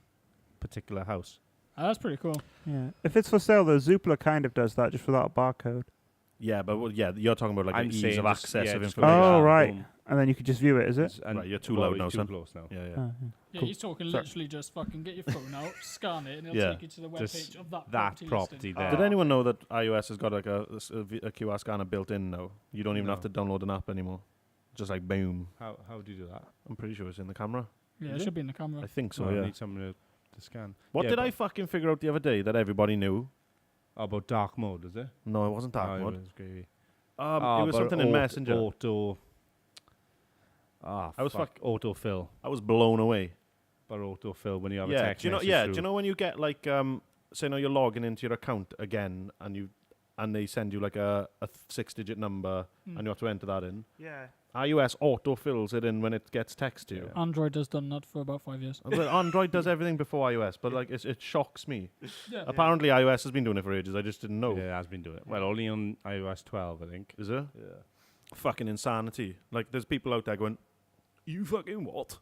particular house. That's pretty cool. Yeah. If it's for sale, though, Zoopla kind of does that just without a barcode. Yeah, but yeah, you're talking about like I'm an ease saying of just- access yeah, of just information. like Oh, that, right. boom. And then you could just view it, is it? And Right, you're too well, loud you're now, too son. close now. Yeah, yeah. Oh, Yeah, Cool. he's talking Sorry. literally just fucking get your phone out, scan it, and it'll Yeah. take you to the web Just page of that that property. property listing. there. Did anyone know that iOS has got like a QR scanner built in now? You don't even No. have to download an app anymore. Just like boom. How do you do that? I'm pretty sure it's in the camera. Yeah, Is it it? should be in the camera. I think so. I yeah. need someone to scan. What Yeah, did but- I fucking figure out the other day that everybody knew? About dark mode, is it? No, it wasn't dark Oh, mode. it was gravy. It was but something in Messenger. Auto. I was autofill. I was blown away. But autofill when you have a Yeah. text Do you know? message Yeah. through. Do you know when you get like say now you're logging into your account again and they send you like a 6-digit number and you have to enter that in. Yeah. iOS auto fills it in when it gets text to you. Yeah. Android has done that for about 5 years. But Android does everything before iOS, but like it shocks me. Yeah. Apparently iOS has been doing it for ages. I just didn't know. Yeah, it has been doing it. Well, only on iOS 12, I think. Is it? Yeah. Fucking insanity. Like there's people out there going, "You fucking what?"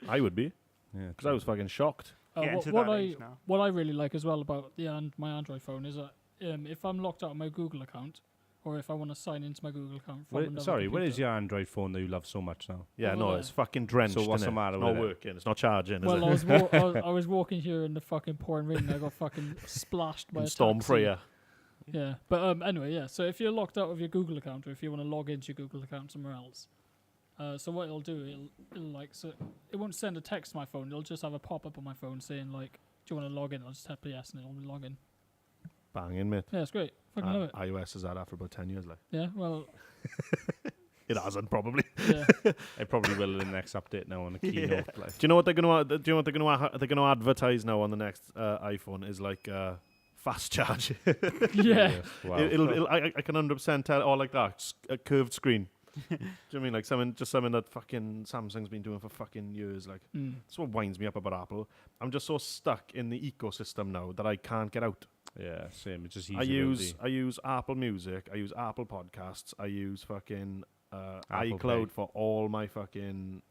I would be, Yeah. because I was fucking shocked. Getting to what that I age now. what I really like as well about my Android phone is that if I'm locked out of my Google account, or if I want to sign into my Google account from another Sorry, what is computer- your Android phone that you love so much now? Yeah, Over no, there. it's fucking drenched. So what's innit? the matter It's not with it? working. It's not charging. Is Well, it? I was walking here in the fucking pouring rain and I got fucking splashed by a Storm taxi. Freya. Yeah, but anyway, yeah. So if you're locked out of your Google account, or if you want to log into your Google account somewhere else, so what it'll do, it'll like, so it won't send a text to my phone. It'll just have a pop up on my phone saying like, "Do you want to log in?" I'll just tap yes, and it'll log in. Banging, mate. Yeah, it's great. Fucking love it. iOS has had that for about 10 years. Like Yeah, well, it hasn't probably. yeah. It probably will in the next update now on the keynote. Like. Do you know what they're going to? Do you know what they're going to advertise now on the next iPhone? Is like fast charge. Yeah. Wow. I can 100% tell. Or like that a curved screen. Do you know what I mean? Like something that fucking Samsung's been doing for fucking years. Like that's what winds me up about Apple. I'm just so stuck in the ecosystem now that I can't get out. Yeah, same. It's just I easy. use Apple Music. I use Apple Podcasts. I use fucking Apple iCloud Pay. for all my fucking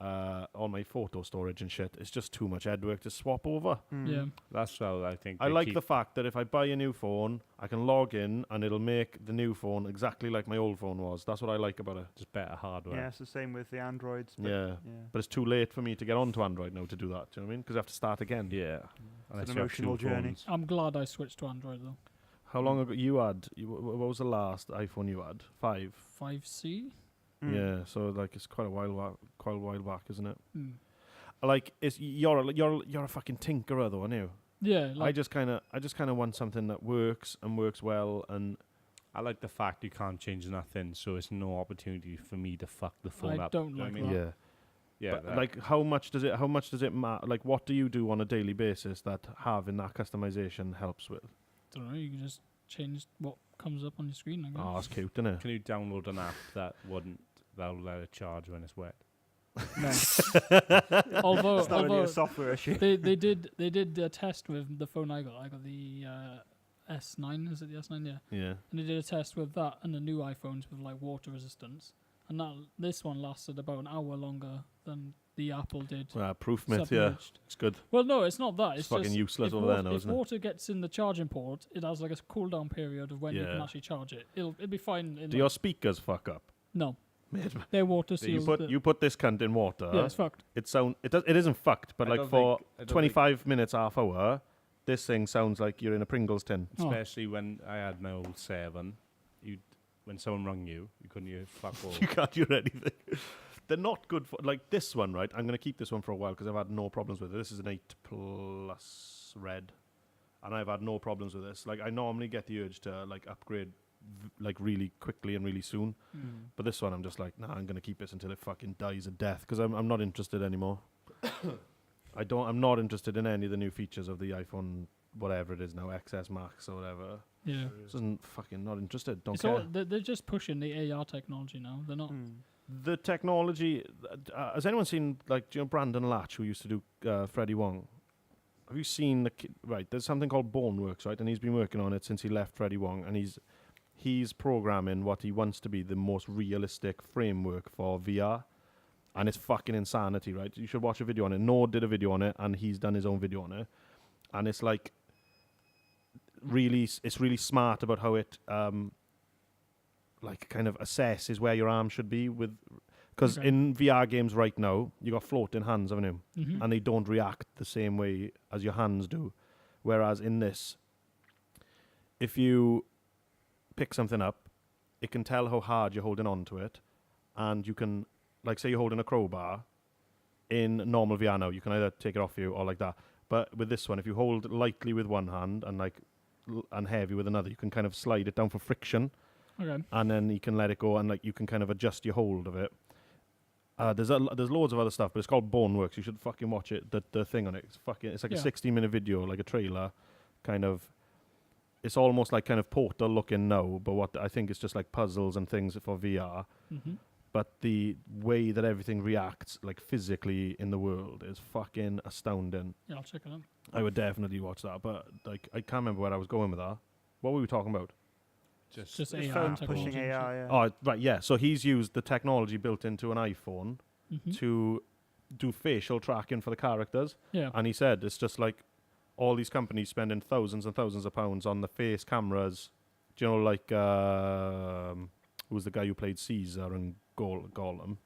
all my photo storage and shit. It's just too much head work to swap over. Yeah. That's how I think. I they like keep- the fact that if I buy a new phone, I can log in and it'll make the new phone exactly like my old phone was. That's what I like about it. just better hardware. Yeah, it's the same with the Androids. But Yeah. But it's too late for me to get onto Android now to do that. Do you know what I mean? Because I have to start again. Yeah. Unless an you have two emotional journey. phones. I'm glad I switched to Android though. How long ago you had? What was the last iPhone you had? 5. 5C. Yeah. So like it's quite a while back, isn't it? Mm. Like you're a fucking tinkerer though, aren't you? Yeah. I Like, just kind of want something that works and works well and I like the fact you can't change nothing, so it's no opportunity for me to fuck the phone I up. don't You know like what I mean? that. yeah. Yeah, But that. like, how much does it matter? Like, what do you do on a daily basis that having that customization helps with? Don't know. You can just change what comes up on your screen. I guess. Oh, it's cute, isn't it? Can you download an app that'll let it charge when it's wet? No, although it's not really a software issue. they did a test with the phone I got. I got the S9. Is it the S9? Yeah. Yeah. And they did a test with that and the new iPhones with like water resistance. And this one lasted about an hour longer than the Apple did. Proof myth, yeah. submerged. It's good. Well, no, it's not that. It's fucking just useless if over there now, if isn't it? water gets in the charging port, it has like a cooldown period of when you can Yeah. actually charge it. It'll be fine. In Do your speakers fuck up? no, Mate, they're water you sealed. you put this cunt in water. Yeah, it's fucked. It isn't fucked, but I like don't for think- I don't 25 minutes, half hour, this thing sounds like you're in a Pringles tin. Oh. Especially when I had my old 7, when someone rang you couldn't hear fuck all. You can't hear anything. They're not good for like this one, right? I'm gonna keep this one for a while because I've had no problems with it. This is an 8+ red, and I've had no problems with this. Like I normally get the urge to like upgrade like really quickly and really soon, but this one I'm just like, nah, I'm gonna keep this until it fucking dies a death because I'm not interested anymore. I'm not interested in any of the new features of the iPhone, whatever it is now, XS Max or whatever. Yeah. Just fucking not interested. Don't It's care. all, they're just pushing the AR technology now. They're not. The technology. Has anyone seen like, do you know Brandon Latch, who used to do Freddie Wong? Have you seen right? There's something called Boneworks, right? And he's been working on it since he left Freddie Wong, and he's programming what he wants to be the most realistic framework for VR, and it's fucking insanity, right? You should watch a video on it. Nord did a video on it, and he's done his own video on it, and it's like it's really smart about how it like kind of assesses where your arm should be with, because Okay. in VR games right now you got floating hands, haven't you? Mhm. And they don't react the same way as your hands do. Whereas in this, if you pick something up, it can tell how hard you're holding on to it, and you can, like, say you're holding a crowbar in normal VR now, you can either take it off you or like that. But with this one, if you hold lightly with one hand and like and heavy with another, you can kind of slide it down for friction, Okay. and then you can let it go, and like you can kind of adjust your hold of it. There's loads of other stuff, but it's called Boneworks. You should fucking watch it. The thing on it, it's like Yeah. a 60-minute video, like a trailer, kind of. It's almost like kind of Portal looking now, but what I think it's just like puzzles and things for VR. Mm-hmm. But the way that everything reacts, like physically in the world, is fucking astounding. Yeah, I'll check it out. I would definitely watch that, but like I can't remember where I was going with that. What were we talking about? Just The AR phone technology pushing and AR, yeah. Oh, right, yeah. So he's used the technology built into an iPhone shit. Mhm. to do facial tracking for the characters. Yeah. And he said it's just like all these companies spending thousands and thousands of pounds on the face cameras. Do you know, like, who was the guy who played Caesar and Gollum?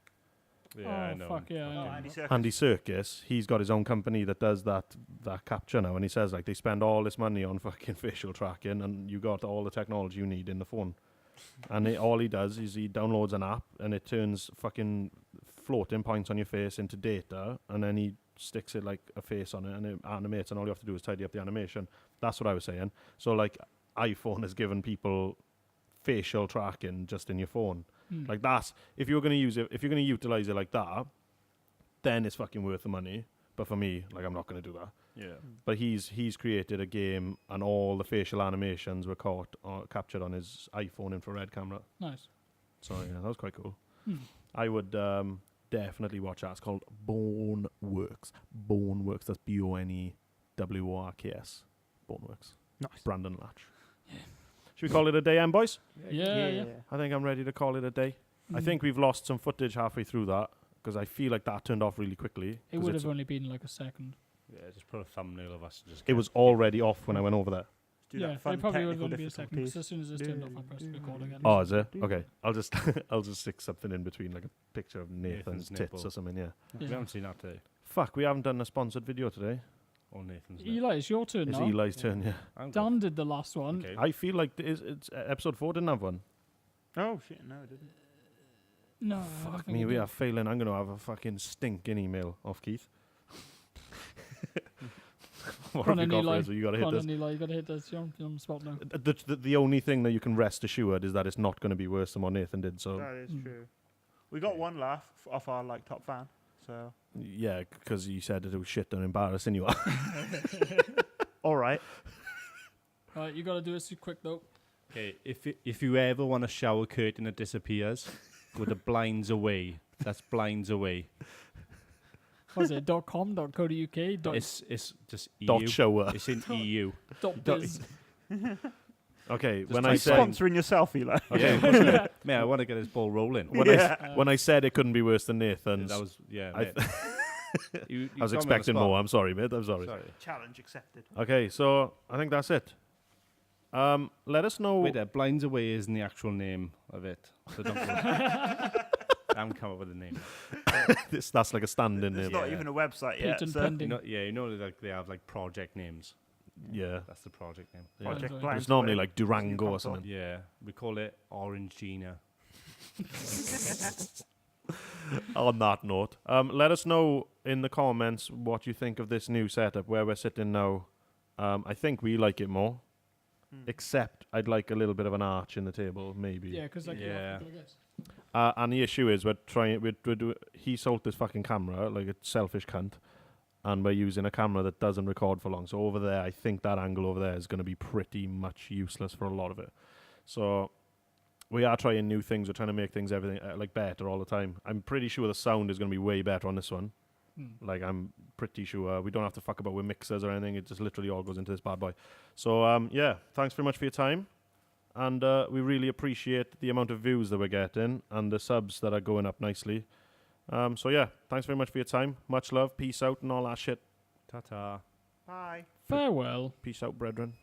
Yeah, oh, I know. fuck yeah. I know. Andy Serkis. Andy Serkis, he's got his own company that does that capture now, and he says like they spend all this money on fucking facial tracking, and you got all the technology you need in the phone. And all he does is he downloads an app, and it turns fucking floating points on your face into data, and then he sticks it like a face on it, and it animates, and all you have to do is tidy up the animation. That's what I was saying. So like iPhone has given people facial tracking just in your phone. Mm. Like that's, if you're going to use it, if you're going to utilize it like that, then it's fucking worth the money. But for me, like, I'm not going to do that. Yeah. But he's created a game, and all the facial animations were captured on his iPhone infrared camera. Nice. So yeah, that was quite cool. Hmm. I would definitely watch that. It's called Boneworks. Boneworks. That's Boneworks. Boneworks. Nice. Brandon Latch. Should we call it a day, boys? Yeah. I think I'm ready to call it a day. I Mm. think we've lost some footage halfway through that, because I feel like that turned off really quickly. It 'cause would it's- have only been like a second. Yeah, just put a thumbnail of us. Just It was already off when I went over there. Do Yeah, that fun it probably would have technical only been a second, because difficulties. as soon as it's turned off, I pressed record again. Oh, is it? Okay. I'll just I'll just stick something in between, like a picture of Nathan's Nathan's tits nipple. or something. Yeah. We Yeah. haven't seen that today. Fuck, we haven't done a sponsored video today. Or Nathan's. nipple. Eli, it's your turn It's now. Eli's turn. Yeah. I'm good. Dan did the last one. Okay. I feel like it's episode 4 didn't have one. Oh, shit, no, it didn't. No, I don't Fuck think me, it we did. are failing. I'm going to have a fucking stinking email off Keith. What Come have you on, got for Eli. us? You got to Come hit on, this. then, Eli, you got to hit this. You're on the spot now. The only thing that you can rest assured is that it's not going to be worse than what Nathan did. So That is Mm. true. We got one laugh off our like top fan. So Yeah, because you said that it was shit and embarrassing you are. all right. Alright, you gotta do this quick though. Okay, if you ever want a shower curtain that disappears, go to blinds away. That's blinds away. What is it? .com.co.uk. It's just EU. Dot shower. It's in EU. .biz. Okay, Just when type I said Sponsoring yourself, Eli. okay, Yeah, man, I want to get this ball rolling. when I said it couldn't be worse than Nathan's, That was I, mate. You I was got me on the expecting spot. more. I'm sorry, mate. I'm sorry. Challenge accepted. Okay, so I think that's it. Let us know. Wait, blinds away isn't the actual name of it, so don't. I haven't come up with a name. That's like a stand-in It's name. not Yeah. even a website yet. Patent So pending. You know, like they have like project names. Yeah. That's the project name. Yeah. Project It's Blinds It's normally Away. like Durango or console. something. Yeah, we call it Orange Gina. On that note, let us know in the comments what you think of this new setup where we're sitting now. I think we like it more, except I'd like a little bit of an arch in the table, maybe. Yeah, because like Yeah. I guess. And the issue is he sold this fucking camera like a selfish cunt, and we're using a camera that doesn't record for long. So over there, I think that angle over there is going to be pretty much useless for a lot of it. So we are trying new things. We're trying to make everything like better all the time. I'm pretty sure the sound is going to be way better on this one. Like I'm pretty sure we don't have to fuck about with mixers or anything. It just literally all goes into this bad boy. So yeah, thanks very much for your time. And we really appreciate the amount of views that we're getting and the subs that are going up nicely. So yeah, thanks very much for your time. Much love, peace out, and all that shit. Ta-ta. Bye. Farewell. Peace out, brethren.